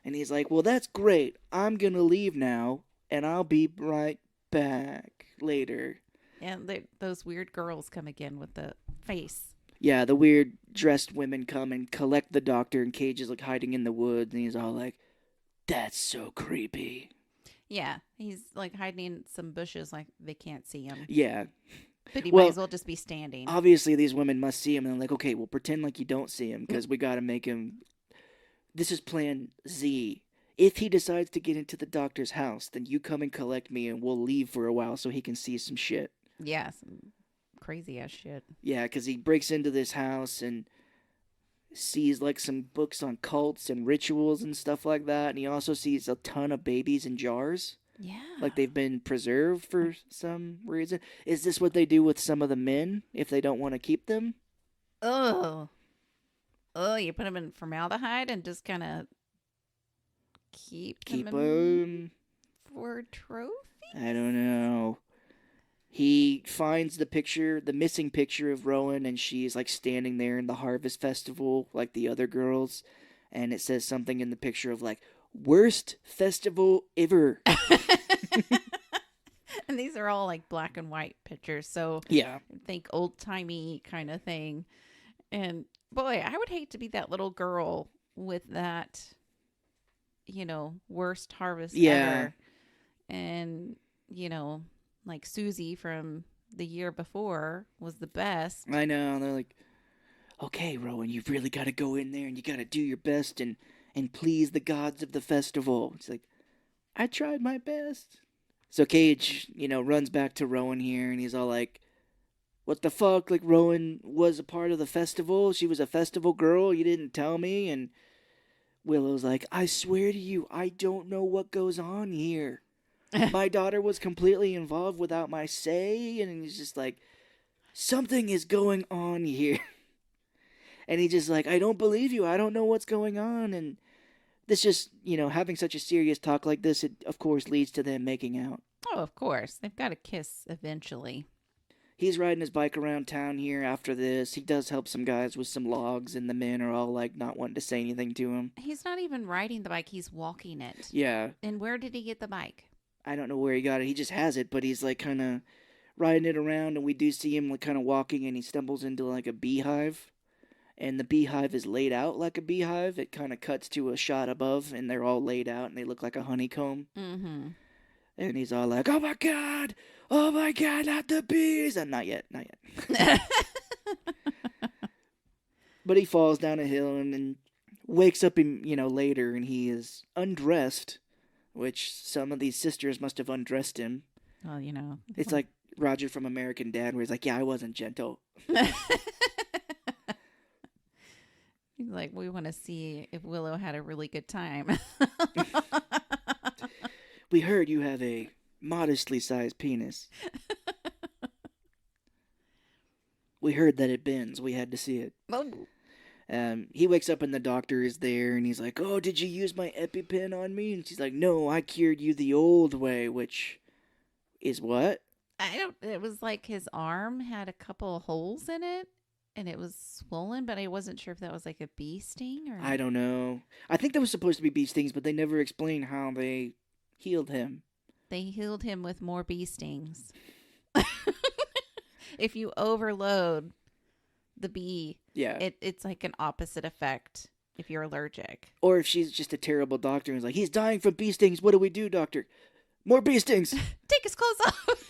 And he's like, well, that's great. I'm going to leave now, and I'll be right back later. And those weird girls come again with the face. Yeah, the weird dressed women come and collect the doctor, and Cage is like hiding in the woods, and he's all like, that's so creepy. Yeah, he's like hiding in some bushes like they can't see him. Yeah. But he might as well just be standing. Obviously, these women must see him, and they're like, okay, well, pretend like you don't see him, because we got to make him... This is plan Z. If he decides to get into the doctor's house, then you come and collect me, and we'll leave for a while so he can see some shit. Yeah, some crazy ass shit. Yeah, because he breaks into this house and sees like some books on cults and rituals and stuff like that. And he also sees a ton of babies in jars. Yeah. Like they've been preserved for some reason. Is this what they do with some of the men if they don't want to keep them? Oh, you put them in formaldehyde and just kind of keep them for trophy? I don't know. He finds the missing picture of Rowan, and she's like standing there in the Harvest Festival like the other girls, and it says something in the picture of like, worst festival ever. And these are all like black and white pictures, so yeah, think old-timey kind of thing. And boy, I would hate to be that little girl with that, worst harvest ever. And, like Susie from the year before was the best. I know. They're like, okay, Rowan, you've really got to go in there and you got to do your best and please the gods of the festival. It's like, I tried my best. So Cage, runs back to Rowan here and he's all like, what the fuck? Like, Rowan was a part of the festival. She was a festival girl. You didn't tell me. And Willow's like, I swear to you, I don't know what goes on here. My daughter was completely involved without my say. And he's just like, something is going on here. And he's just like, I don't believe you. I don't know what's going on. And this just, having such a serious talk like this, it of course leads to them making out. Oh, of course. They've got to kiss eventually. He's riding his bike around town here after this. He does help some guys with some logs, and the men are all like not wanting to say anything to him. He's not even riding the bike, he's walking it. Yeah. And where did he get the bike? I don't know where he got it. He just has it, but he's like kind of riding it around, and we do see him like kind of walking, and he stumbles into like a beehive. And the beehive is laid out like a beehive. It kind of cuts to a shot above, and they're all laid out, and they look like a honeycomb. Mm-hmm. And he's all like, oh my God, not the bees. And not yet. But he falls down a hill and then wakes up, later, and he is undressed, which some of these sisters must have undressed him. Well, It's like Roger from American Dad, where he's like, yeah, I wasn't gentle. He's like, we want to see if Willow had a really good time. We heard you have a modestly sized penis. We heard that it bends. We had to see it. He wakes up and the doctor is there and he's like, oh, did you use my EpiPen on me? And she's like, no, I cured you the old way, which is what? It was like his arm had a couple of holes in it and it was swollen, but I wasn't sure if that was like a bee sting or. I don't know. I think that was supposed to be bee stings, but they never explained how they healed him. They healed him with more bee stings. If you overload the bee, yeah, it's like an opposite effect if you're allergic. Or if she's just a terrible doctor and is like, he's dying from bee stings. What do we do, doctor? More bee stings. Take his clothes off.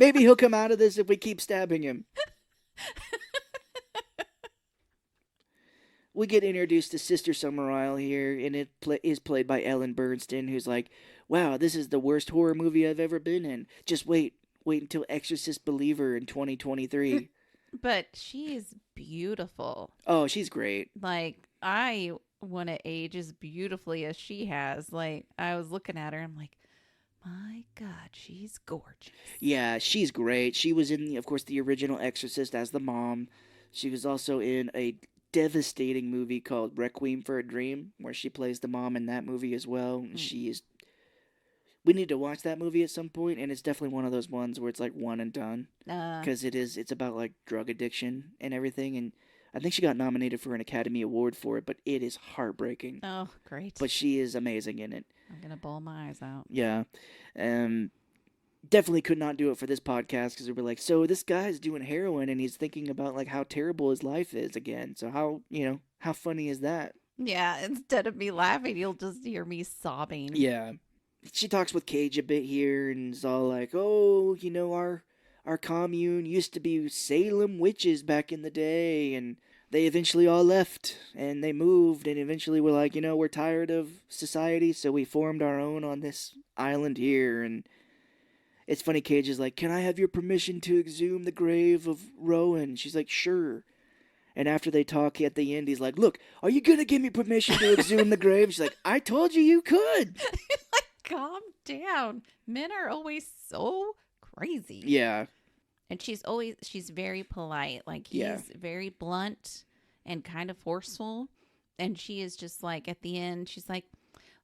Maybe he'll come out of this if we keep stabbing him. We get introduced to Sister Summerisle here, and it is played by Ellen Burstyn, who's like, wow, this is the worst horror movie I've ever been in. Just wait until Exorcist Believer in 2023. But she is beautiful. Oh, she's great. Like, I want to age as beautifully as she has. Like, I was looking at her, I'm like, my God, she's gorgeous. Yeah, she's great. She was in, of course, the original Exorcist as the mom. She was also in a devastating movie called Requiem for a Dream, where she plays the mom in that movie as well. She is. We need to watch that movie at some point, and it's definitely one of those ones where it's like one and done, because it's about like drug addiction and everything. And I think she got nominated for an Academy Award for it, but it is heartbreaking. Oh, great! But she is amazing in it. I'm gonna bawl my eyes out. Yeah, definitely could not do it for this podcast because we were like, so this guy's doing heroin and he's thinking about like how terrible his life is again. So how funny is that? Yeah, instead of me laughing, you'll just hear me sobbing. Yeah. She talks with Cage a bit here and is all like, oh, our commune used to be Salem witches back in the day, and they eventually all left and they moved, and eventually we're like, we're tired of society, so we formed our own on this island here. And it's funny, Cage is like, can I have your permission to exhume the grave of Rowan? She's like, sure. And after they talk at the end, he's like, look, are you going to give me permission to exhume the grave? She's like, I told you could. Like, calm down. Men are always so crazy. Yeah. And she's very polite. Like, he's very blunt and kind of forceful. And she is just like, at the end, she's like,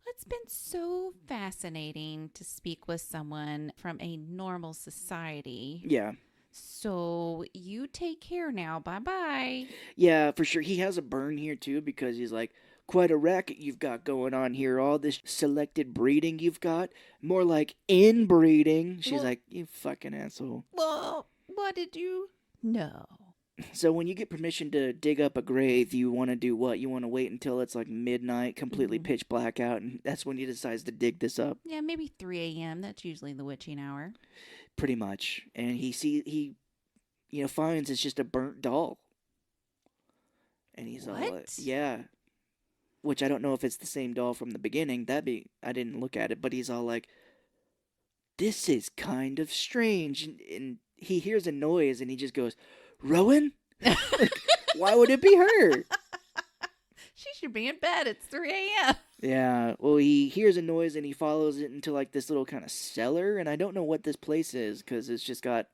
it's been so fascinating to speak with someone from a normal society. Yeah. So you take care now. Bye-bye. Yeah, for sure. He has a burn here, too, because he's like, quite a racket you've got going on here. All this selected breeding you've got. More like inbreeding. She's like, you fucking asshole. Well, what did you know? So when you get permission to dig up a grave, you want to do what? You want to wait until it's like midnight, completely Hmm. pitch black out, and that's when he decides to dig this up, Yeah, maybe 3 a.m. That's usually the witching hour. pretty much. And he finds it's just a burnt doll, and he's all like, What? yeah. Which I don't know if it's the same doll from the beginning. I didn't look at it, but he's all like, this is kind of strange. And he hears a noise and he just goes, Rowan? Like, why would it be her? She should be in bed. It's 3 a.m. Yeah, well, he hears a noise and he follows it into like this little kind of cellar. And I don't know what this place is because it's just got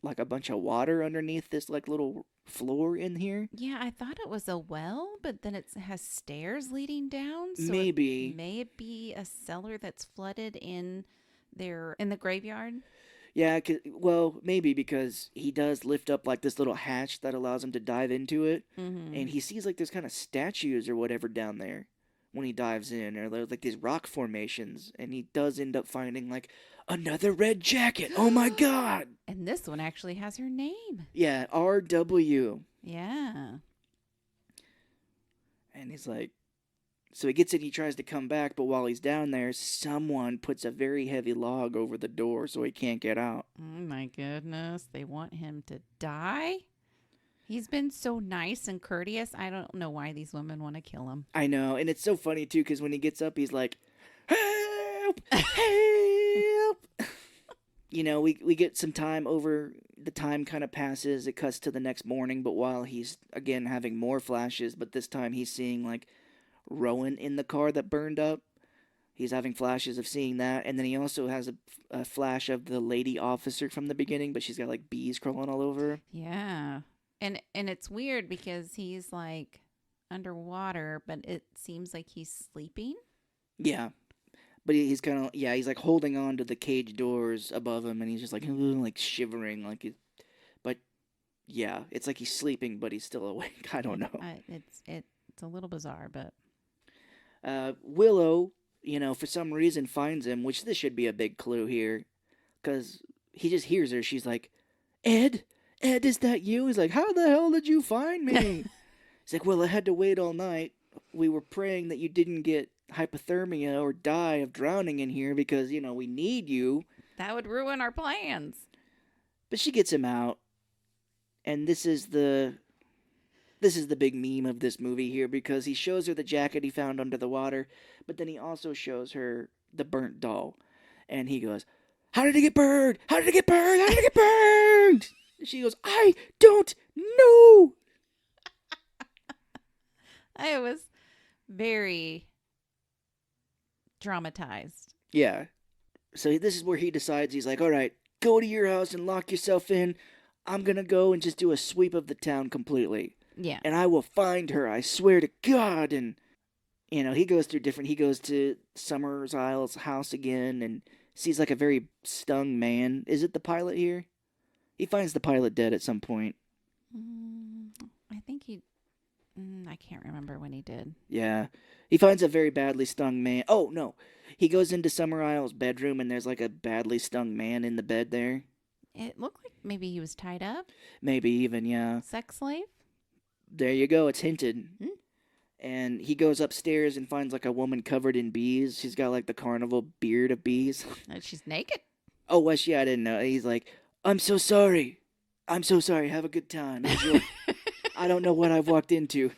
like a bunch of water underneath this like little floor in here. Yeah, I thought it was a well, but then it has stairs leading down. So it Maybe. may it be a cellar that's flooded in the graveyard. Yeah, well, maybe because he does lift up like this little hatch that allows him to dive into it, Mm-hmm. and he sees like there's kind of statues or whatever down there when he dives in, or there's like these rock formations, and he does end up finding like another red jacket. Oh my god! And this one actually has her name. Yeah, R.W. Yeah. And he's like, so he gets it, he tries to come back, but while he's down there, someone puts a very heavy log over the door so he can't get out. Oh my goodness. They want him to die? He's been so nice and courteous. I don't know why these women want to kill him. I know, and it's so funny too, because when he gets up, he's like, help! Help! We get some time over, the time kind of passes, it cuts to the next morning, but while he's, again, having more flashes, but this time he's seeing, like, Rowan in the car that burned up. He's having flashes of seeing that, and then he also has a flash of the lady officer from the beginning, but she's got like bees crawling all over her. Yeah. And it's weird because he's like underwater, but it seems like he's sleeping. Yeah, but he's kind of he's like holding on to the cage doors above him, and he's just like shivering, like it. But yeah, it's like he's sleeping, but he's still awake. I don't know. It's a little bizarre, but Willow, for some reason finds him, which this should be a big clue here, because he just hears her. She's like, Ed, Ed, is that you? He's like, how the hell did you find me? He's like, well, I had to wait all night. We were praying that you didn't get hypothermia or die of drowning in here because, we need you. that would ruin our plans. But she gets him out, and this is the big meme of this movie here because he shows her the jacket he found under the water, but then he also shows her the burnt doll. And he goes, how did it get burned? How did it get burned? How did it get burned? She goes, I don't know. I was very traumatized. Yeah. So this is where he decides, he's like, all right, go to your house and lock yourself in. I'm going to go and just do a sweep of the town completely. Yeah. And I will find her, I swear to God. And, he goes to Summer Isles' house again and sees like a very stung man. Is it the pilot here? He finds the pilot dead at some point. I think I can't remember when he did. Yeah. He finds a very badly stung man. Oh, no. He goes into Summer Isles' bedroom and there's like a badly stung man in the bed there. It looked like maybe he was tied up. Maybe even, yeah. Sex slave? There you go. It's hinted. Hmm? And he goes upstairs and finds like a woman covered in bees. She's got like the carnival beard of bees. And she's naked. Oh, was she? I didn't know. He's like, I'm so sorry. I'm so sorry. Have a good time. Enjoy. I don't know what I've walked into.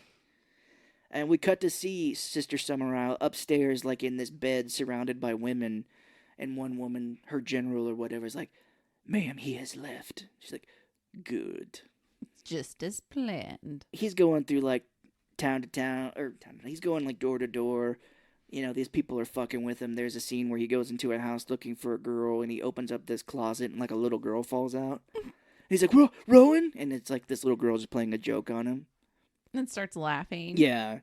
And we cut to see Sister Summer Isle upstairs, like in this bed surrounded by women. And one woman, her general or whatever, is like, ma'am, he has left. She's like, good. Just as planned. He's going through like town to town, he's going like door to door. These people are fucking with him. There's a scene where he goes into a house looking for a girl and he opens up this closet and like a little girl falls out. He's like, Rowan? And it's like this little girl just playing a joke on him. And starts laughing. Yeah.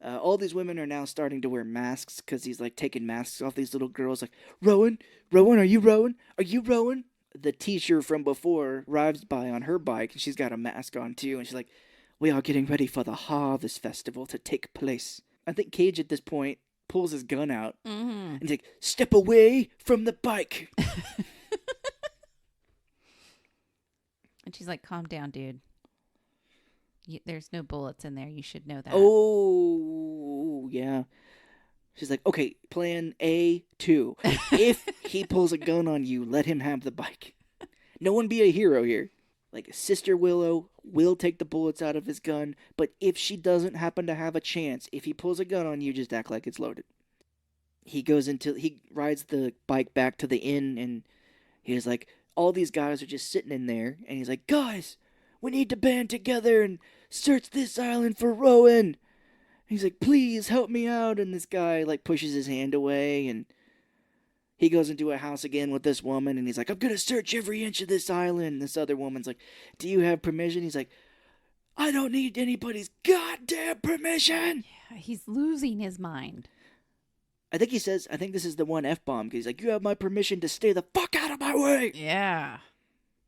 All these women are now starting to wear masks because he's like taking masks off these little girls. Like, Rowan, are you Rowan? Are you Rowan? The teacher from before arrives by on her bike and she's got a mask on too. And she's like, we are getting ready for the Harvest Festival to take place. I think Cage at this point pulls his gun out and he's like, step away from the bike. And she's like, calm down, dude. There's no bullets in there. You should know that. Oh, yeah. She's like, okay, plan A2. If he pulls a gun on you, let him have the bike. No one be a hero here. Like, Sister Willow will take the bullets out of his gun, but if she doesn't happen to have a chance, if he pulls a gun on you, just act like it's loaded. He rides the bike back to the inn, and he's like, all these guys are just sitting in there, and he's like, guys, we need to band together and search this island for Rowan. He's like, please help me out. And this guy like pushes his hand away, and he goes into a house again with this woman, and he's like, I'm gonna search every inch of this island. This other woman's like, do you have permission? He's like, I don't need anybody's goddamn permission. Yeah, he's losing his mind. I think this is the one F-bomb, because he's like, you have my permission to stay the fuck out of my way. Yeah.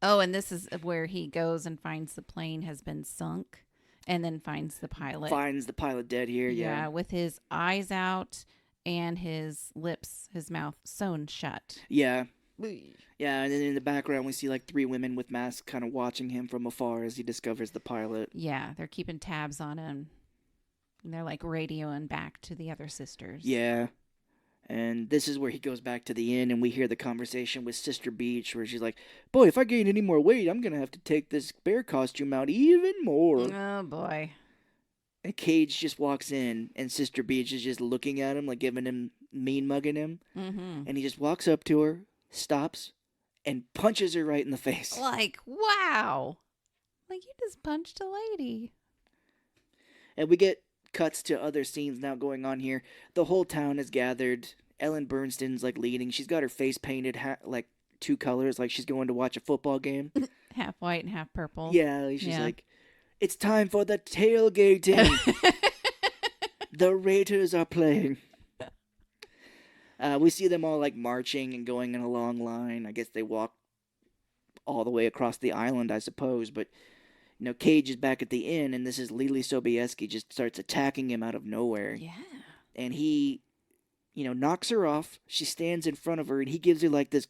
Oh, and this is where he goes and finds the plane has been sunk, and then finds the pilot. Finds the pilot dead here, yeah. With his eyes out and his mouth sewn shut. Yeah. Yeah, and then in the background we see like 3 women with masks kind of watching him from afar as he discovers the pilot. Yeah, they're keeping tabs on him. And they're like radioing back to the other sisters. Yeah. And this is where he goes back to the inn, and we hear the conversation with Sister Beach where she's like, boy, if I gain any more weight, I'm going to have to take this bear costume out even more. Oh, boy. And Cage just walks in, and Sister Beach is just looking at him, like giving him, mean mugging him. Mm-hmm. And he just walks up to her, stops, and punches her right in the face. Like, wow. Like, you just punched a lady. And we get cuts to other scenes now going on here. The whole town is gathered. Ellen Bernstein's like leading. She's got her face painted like 2 colors, like she's going to watch a football game. Half white and half purple. Yeah, she's like, it's time for the tailgating. The Raiders are playing. We see them all like marching and going in a long line. I guess they walk all the way across the island, I suppose, but Cage is back at the inn, and this is Lily Sobieski just starts attacking him out of nowhere. Yeah. And he, knocks her off. She stands in front of her, and he gives her, like, this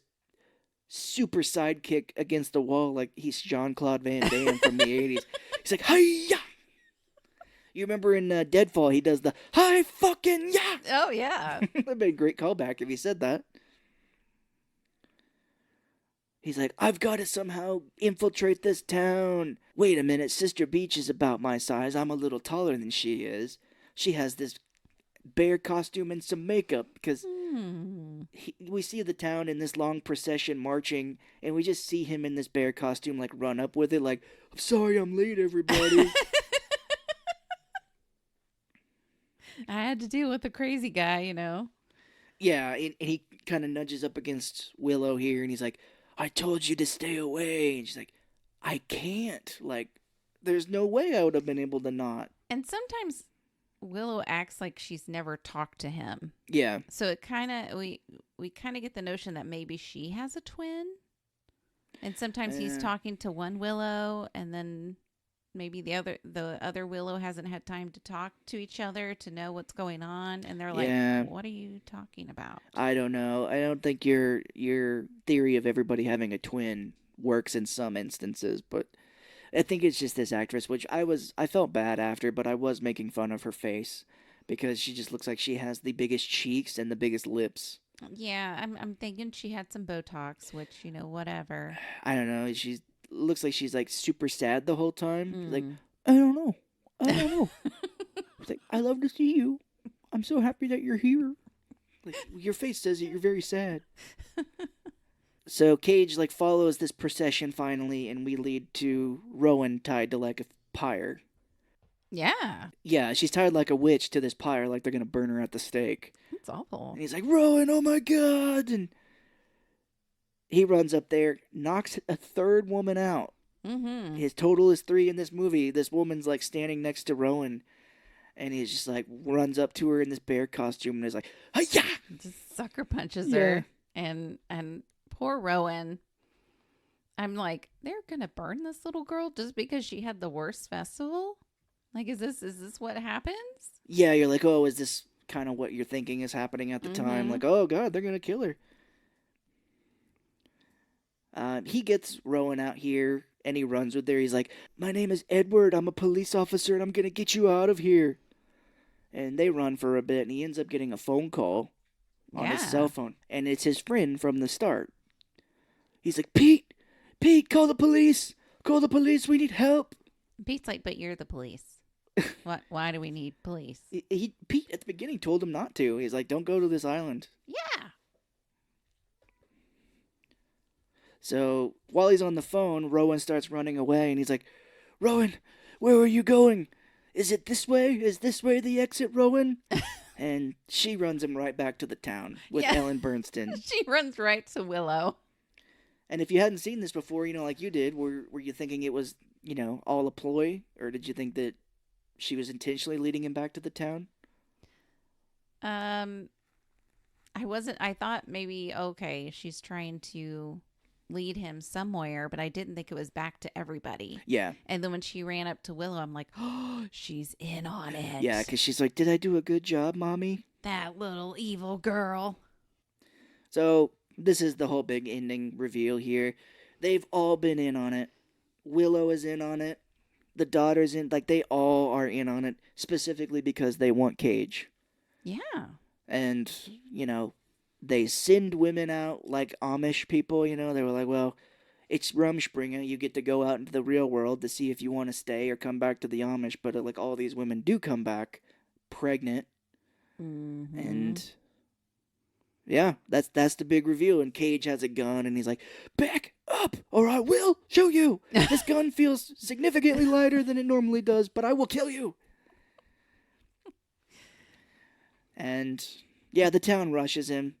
super sidekick against the wall, like he's Jean-Claude Van Damme from the 80s. He's like, hi-ya! You remember in Deadfall, he does the, hi fucking ya! Oh, yeah. That'd be a great callback if he said that. He's like, I've got to somehow infiltrate this town. Wait a minute, Sister Beach is about my size. I'm a little taller than she is. She has this bear costume and some makeup. Because we see the town in this long procession marching, and we just see him in this bear costume, like, run up with it, like, I'm sorry I'm late, everybody. I had to deal with the crazy guy, Yeah, and he kind of nudges up against Willow here, and he's like, I told you to stay away. And she's like, I can't. Like, there's no way I would have been able to not. And sometimes Willow acts like she's never talked to him. Yeah. So it kind of, we kind of get the notion that maybe she has a twin. And sometimes he's talking to one Willow, and then maybe the other Willow hasn't had time to talk to each other to know what's going on, and they're like, what are you talking about? I don't know. I don't think your theory of everybody having a twin works in some instances, but I think it's just this actress, which I felt bad after, but I was making fun of her face because she just looks like she has the biggest cheeks and the biggest lips. Yeah, I'm thinking she had some Botox, which, whatever. I don't know. She looks like she's like super sad the whole time. Like, I don't know. It's like, I love to see you. I'm so happy that you're here. Like, your face says that you're very sad. So Cage like follows this procession finally, and we lead to Rowan tied to like a pyre. Yeah. Yeah, she's tied like a witch to this pyre, like they're gonna burn her at the stake. That's awful. And he's like, Rowan, oh my god! And he runs up there, knocks a 3rd woman out. Mm-hmm. His total is 3 in this movie. This woman's like standing next to Rowan, and he's just like runs up to her in this bear costume and is like, "Hi-ya!" Just sucker punches her, and poor Rowan. I'm like, they're gonna burn this little girl just because she had the worst festival. Like, is this what happens? Yeah, you're like, oh, is this kind of what you're thinking is happening at the time? Like, oh god, they're gonna kill her. He gets Rowan out here, and he runs with her. He's like, "My name is Edward. I'm a police officer, and I'm gonna get you out of here." And they run for a bit, and he ends up getting a phone call on his cell Yeah. phone, and it's his friend from the start. He's like, "Pete, Pete, call the police! Call the police! We need help!" Pete's like, but you're the police. What? Why do we need police? Pete at the beginning told him not to. He's like, "Don't go to this island." Yeah. So while he's on the phone, Rowan starts running away, and he's like, "Rowan, where are you going? Is it this way? Is this way the exit, Rowan?" And she runs him right back to the town with Yeah. Ellen Bernstein. She runs right to Willow. And if you hadn't seen this before, like you did, were you thinking it was, all a ploy? Or did you think that she was intentionally leading him back to the town? Um, I wasn't. I thought maybe okay, she's trying to lead him somewhere, but I didn't think it was back to everybody. Yeah. And then when she ran up to Willow, I'm like, oh, she's in on it. Yeah, because she's like, "Did I do a good job, Mommy?" That little evil girl. So this is the whole big ending reveal here. They've all been in on it. Willow is in on it. The daughter's in. Like, they all are in on it, specifically because they want Cage. Yeah. And, they send women out like Amish people, They were like, well, it's Rumspringa. You get to go out into the real world to see if you want to stay or come back to the Amish. But, like, all these women do come back pregnant. Mm-hmm. And yeah, that's the big reveal. And Cage has a gun, and he's like, "Back up, or I will show you. This gun feels significantly lighter than it normally does, but I will kill you." And yeah, the town rushes him.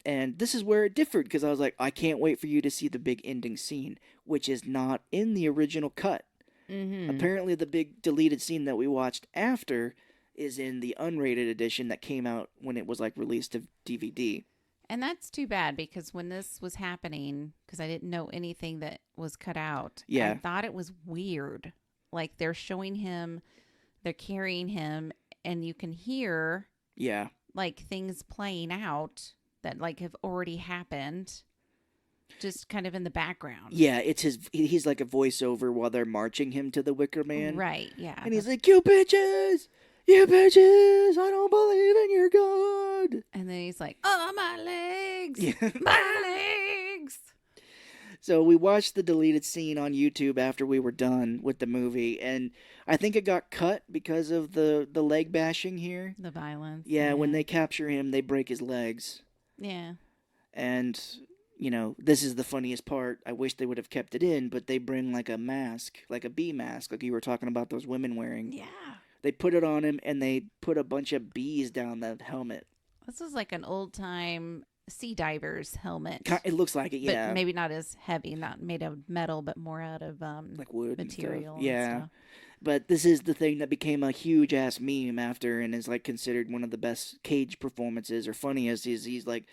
And this is where it differed, because I was like, I can't wait for you to see the big ending scene, which is not in the original cut. Mm-hmm. Apparently, the big deleted scene that we watched after is in the unrated edition that came out when it was like released to DVD. And that's too bad because when this was happening, because I didn't know anything that was cut out, Yeah. I thought it was weird. Like they're showing him, they're carrying him, and you can hear Yeah. like things playing out that like have already happened, just kind of in the background. Yeah, he's like a voiceover while they're marching him to the Wicker Man. Right, yeah. And he's like, "You bitches! You bitches! I don't believe in your God!" And then he's like, oh, my legs! Yeah. My legs! So we watched the deleted scene on YouTube after we were done with the movie, and I think it got cut because of the leg bashing here. The violence. Yeah, when they capture him, they break his legs. Yeah. And, this is the funniest part. I wish they would have kept it in, but they bring like a mask, like a bee mask, like you were talking about those women wearing. Yeah. They put it on him, and they put a bunch of bees down the helmet. This is like an old time sea diver's helmet. It looks like it, yeah. But maybe not as heavy, not made of metal, but more out of like wood material. And stuff. Yeah. And stuff. But this is the thing that became a huge ass meme after, and is like considered one of the best Cage performances or funniest. He's like,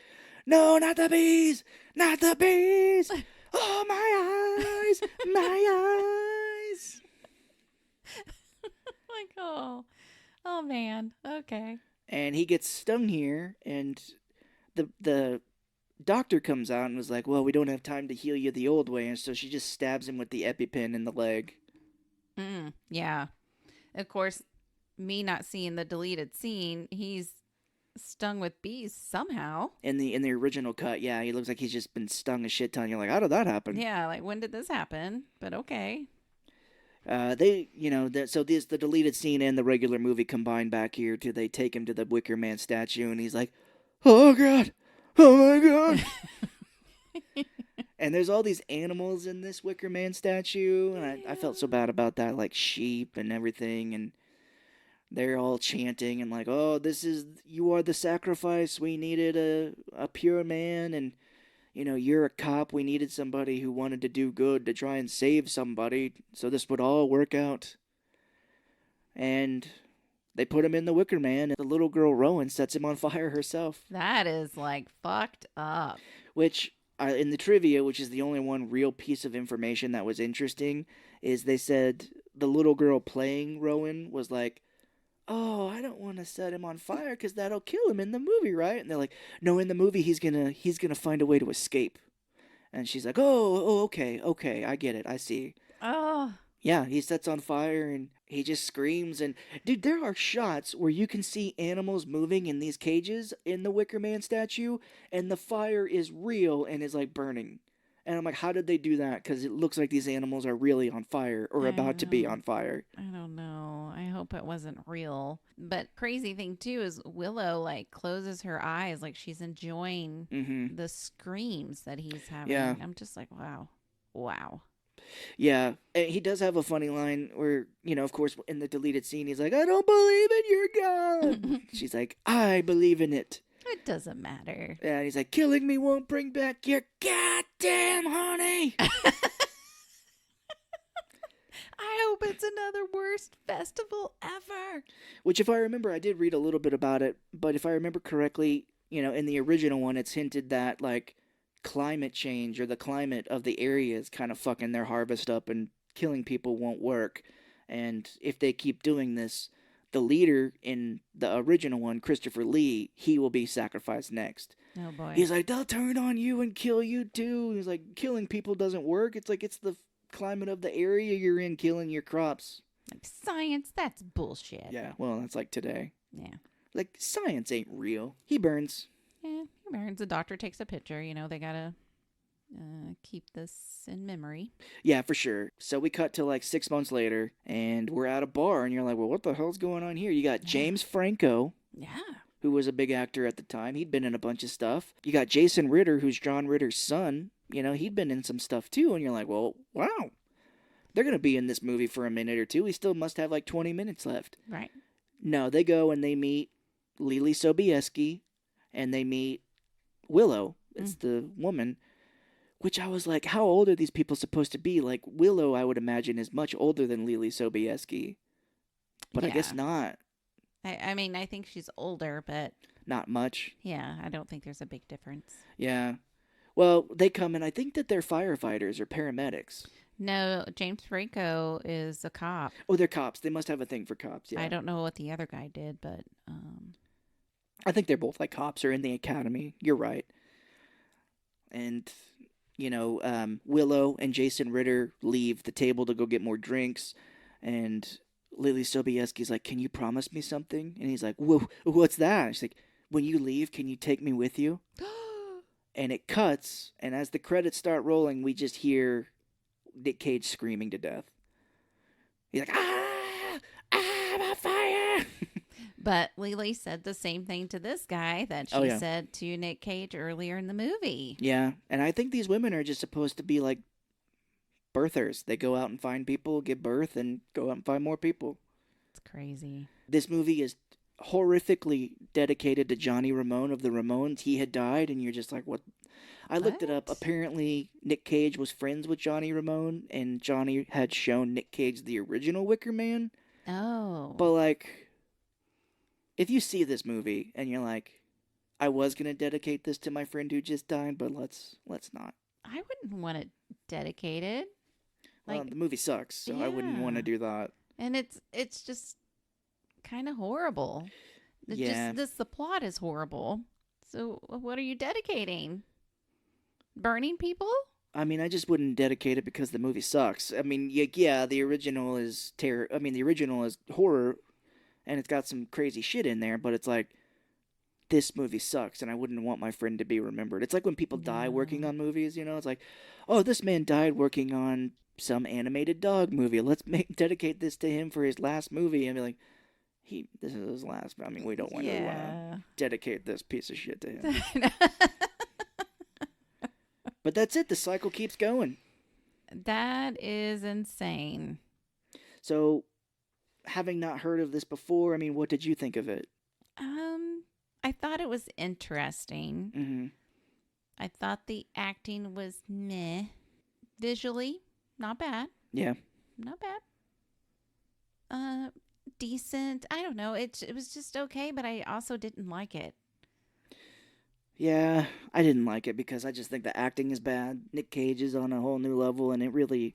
"No, not the bees! Not the bees! Oh, my eyes! My eyes!" Like, oh man, okay. And he gets stung here, and the doctor comes out and was like, "Well, we don't have time to heal you the old way," and so she just stabs him with the EpiPen in the leg. Yeah. Of course, me not seeing the deleted scene, he's stung with bees somehow. In the original cut, yeah, he looks like he's just been stung a shit ton. You're like, how did that happen? Yeah, like when did this happen? But okay. So the deleted scene and the regular movie combined back here to they take him to the Wicker Man statue, and he's like, "Oh God, oh my God." And there's all these animals in this Wicker Man statue, and I felt so bad about that, like sheep and everything, and they're all chanting and like, "Oh, you are the sacrifice. We needed a pure man, and you're a cop. We needed somebody who wanted to do good to try and save somebody, so this would all work out." And they put him in the Wicker Man, and the little girl Rowan sets him on fire herself. That is like fucked up. Which, in the trivia, which is the only one real piece of information that was interesting, is they said the little girl playing Rowan was like, "Oh, I don't want to set him on fire because that'll kill him in the movie, right?" And they're like, "No, in the movie he's gonna find a way to escape." And she's like, oh, okay, I get it, I see. Oh, Yeah, he sets on fire and he just screams. And dude, there are shots where you can see animals moving in these cages in the Wicker Man statue, and the fire is real and is like burning. And I'm like, how did they do that? Because it looks like these animals are really on fire or about to be on fire. I don't know. I hope it wasn't real. But crazy thing too is Willow like closes her eyes like she's enjoying Mm-hmm. the screams that he's Yeah. having. I'm just like, wow. Wow. Yeah, and he does have a funny line where, of course, in the deleted scene, he's like, I don't believe in your God. It She's like, I believe in it. doesn't matter. And he's like, killing me won't bring back your goddamn honey. I hope it's another worst festival ever. Which, if I remember, I did read a little bit about it, but if I remember correctly, in the original one, it's hinted that, like, climate change or the climate of the area is kind of fucking their harvest up and killing people won't work. And if they keep doing this, the leader in the original one, Christopher Lee, he will be sacrificed next. Oh boy. He's like, they'll turn on you and kill you too. He's like, killing people doesn't work. It's like, it's the climate of the area you're in killing your crops. Like science, that's bullshit. Yeah, well, that's like today. Yeah. Like, science ain't real. He burns. Yeah. He burns. The doctor takes a picture. They gotta keep this in memory. Yeah, for sure. So we cut to like 6 months later, and we're at a bar, and you're like, well, what the hell's going on here? You got James Franco, Yeah. who was a big actor at the time. He'd been in a bunch of stuff. You got Jason Ritter, who's John Ritter's son. He'd been in some stuff too, and you're like, well, wow. They're going to be in this movie for a minute or two. We still must have like 20 minutes left. Right. No, they go and they meet Lily Sobieski, and they meet Willow. It's the woman. Which I was like, how old are these people supposed to be? Like, Willow, I would imagine, is much older than Lily Sobieski. But I guess not. I mean, I think she's older, but... Not much. Yeah, I don't think there's a big difference. Yeah. Well, they come and I think that they're firefighters or paramedics. No, James Franco is a cop. Oh, they're cops. They must have a thing for cops, yeah. I don't know what the other guy did, but... I think they're both like cops or in the academy. You're right. And... Willow and Jason Ritter leave the table to go get more drinks, and Lily Sobieski's like, can you promise me something? And he's like, whoa, what's that? She's like, when you leave, can you take me with you? And it cuts, and as the credits start rolling, we just hear Nick Cage screaming to death. He's like, I'm on fire! But Lily said the same thing to this guy that she said to Nick Cage earlier in the movie. Yeah, and I think these women are just supposed to be like birthers. They go out and find people, give birth, and go out and find more people. It's crazy. This movie is horrifically dedicated to Johnny Ramone of the Ramones. He had died, and you're just like, what? I looked it up. Apparently, Nick Cage was friends with Johnny Ramone, and Johnny had shown Nick Cage the original Wicker Man. Oh. But, like... if you see this movie and you're like, I was going to dedicate this to my friend who just died, but let's not. I wouldn't want it dedicated. Well, the movie sucks, so I wouldn't want to do that. And it's just kind of horrible. The plot is horrible. So what are you dedicating? Burning people? I mean, I just wouldn't dedicate it because the movie sucks. I mean, yeah, the original is terror. I mean, the original is horror. And it's got some crazy shit in there, but it's like, this movie sucks, and I wouldn't want my friend to be remembered. It's like when people die working on movies, It's like, oh, this man died working on some animated dog movie. Let's dedicate this to him for his last movie. And be like, this is his last. I mean, we don't want to dedicate this piece of shit to him. But that's it. The cycle keeps going. That is insane. So... having not heard of this before, I mean, what did you think of it? I thought it was interesting. Mm-hmm. I thought the acting was meh. Visually, not bad. Yeah. Not bad. Decent. I don't know. It was just okay, but I also didn't like it. Yeah, I didn't like it because I just think the acting is bad. Nick Cage is on a whole new level, and it really...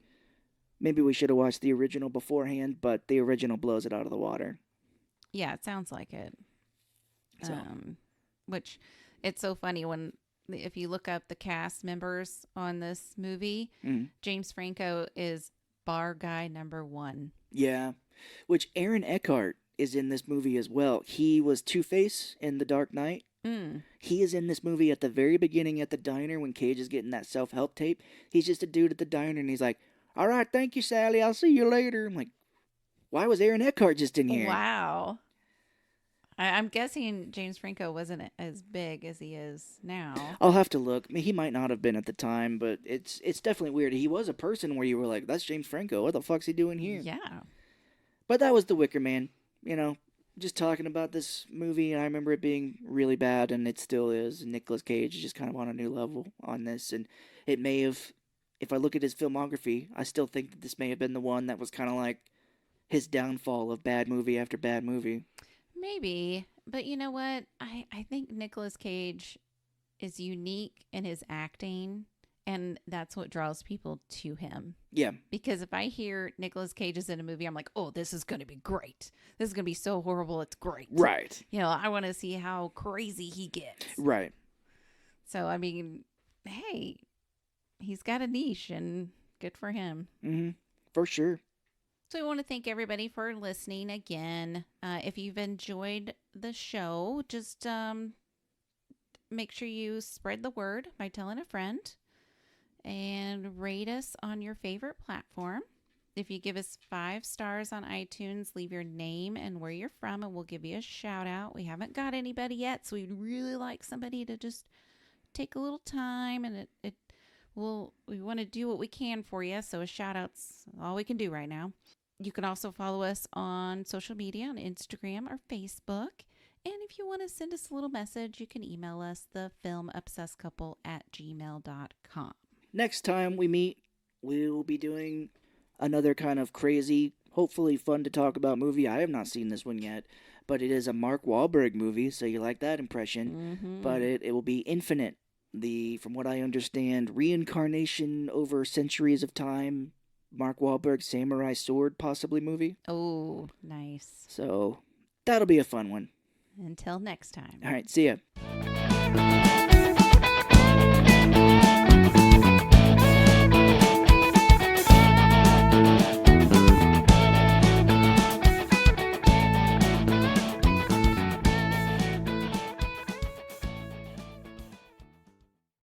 maybe we should have watched the original beforehand, but the original blows it out of the water. Yeah, it sounds like it. So. Which, it's so funny when if you look up the cast members on this movie, Mm. James Franco is bar guy number one. Yeah. Which Aaron Eckhart is in this movie as well. He was Two-Face in The Dark Knight. Mm. He is in this movie at the very beginning at the diner when Cage is getting that self-help tape. He's just a dude at the diner and he's like, "All right, thank you, Sally. I'll see you later." I'm like, why was Aaron Eckhart just in here? Wow. I'm guessing James Franco wasn't as big as he is now. I'll have to look. I mean, he might not have been at the time, but it's definitely weird. He was a person where you were like, "That's James Franco. What the fuck's he doing here?" Yeah. But that was The Wicker Man. You know, just talking about this movie, and I remember it being really bad, and it still is. And Nicolas Cage is just kind of on a new level on this, and it may have. If I look at his filmography, I still think that this may have been the one that was kind of like his downfall of bad movie after bad movie. Maybe. But you know what? I think Nicolas Cage is unique in his acting, and that's what draws people to him. Yeah. Because if I hear Nicolas Cage is in a movie, I'm like, oh, this is going to be great. This is going to be so horrible, it's great. Right. You know, I want to see how crazy he gets. Right. So, I mean, hey, he's got a niche, and good for him. Mm-hmm. For sure. So, we want to thank everybody for listening again. If you've enjoyed the show, just make sure you spread the word by telling a friend and rate us on your favorite platform. If you give us 5 stars on iTunes, leave your name and where you're from, and we'll give you a shout out. We haven't got anybody yet, so we'd really like somebody to just take a little time, and we want to do what we can for you. So a shout out's all we can do right now. You can also follow us on social media on Instagram or Facebook. And if you want to send us a little message, you can email us thefilmobsessedcouple@gmail.com. Next time we meet, we'll be doing another kind of crazy, hopefully fun to talk about movie. I have not seen this one yet, but it is a Mark Wahlberg movie, so you like that impression. Mm-hmm. But it will be Infinite. From what I understand, reincarnation over centuries of time, Mark Wahlberg samurai sword possibly movie. Oh, nice. So that'll be a fun one. Until next time. All right, see ya.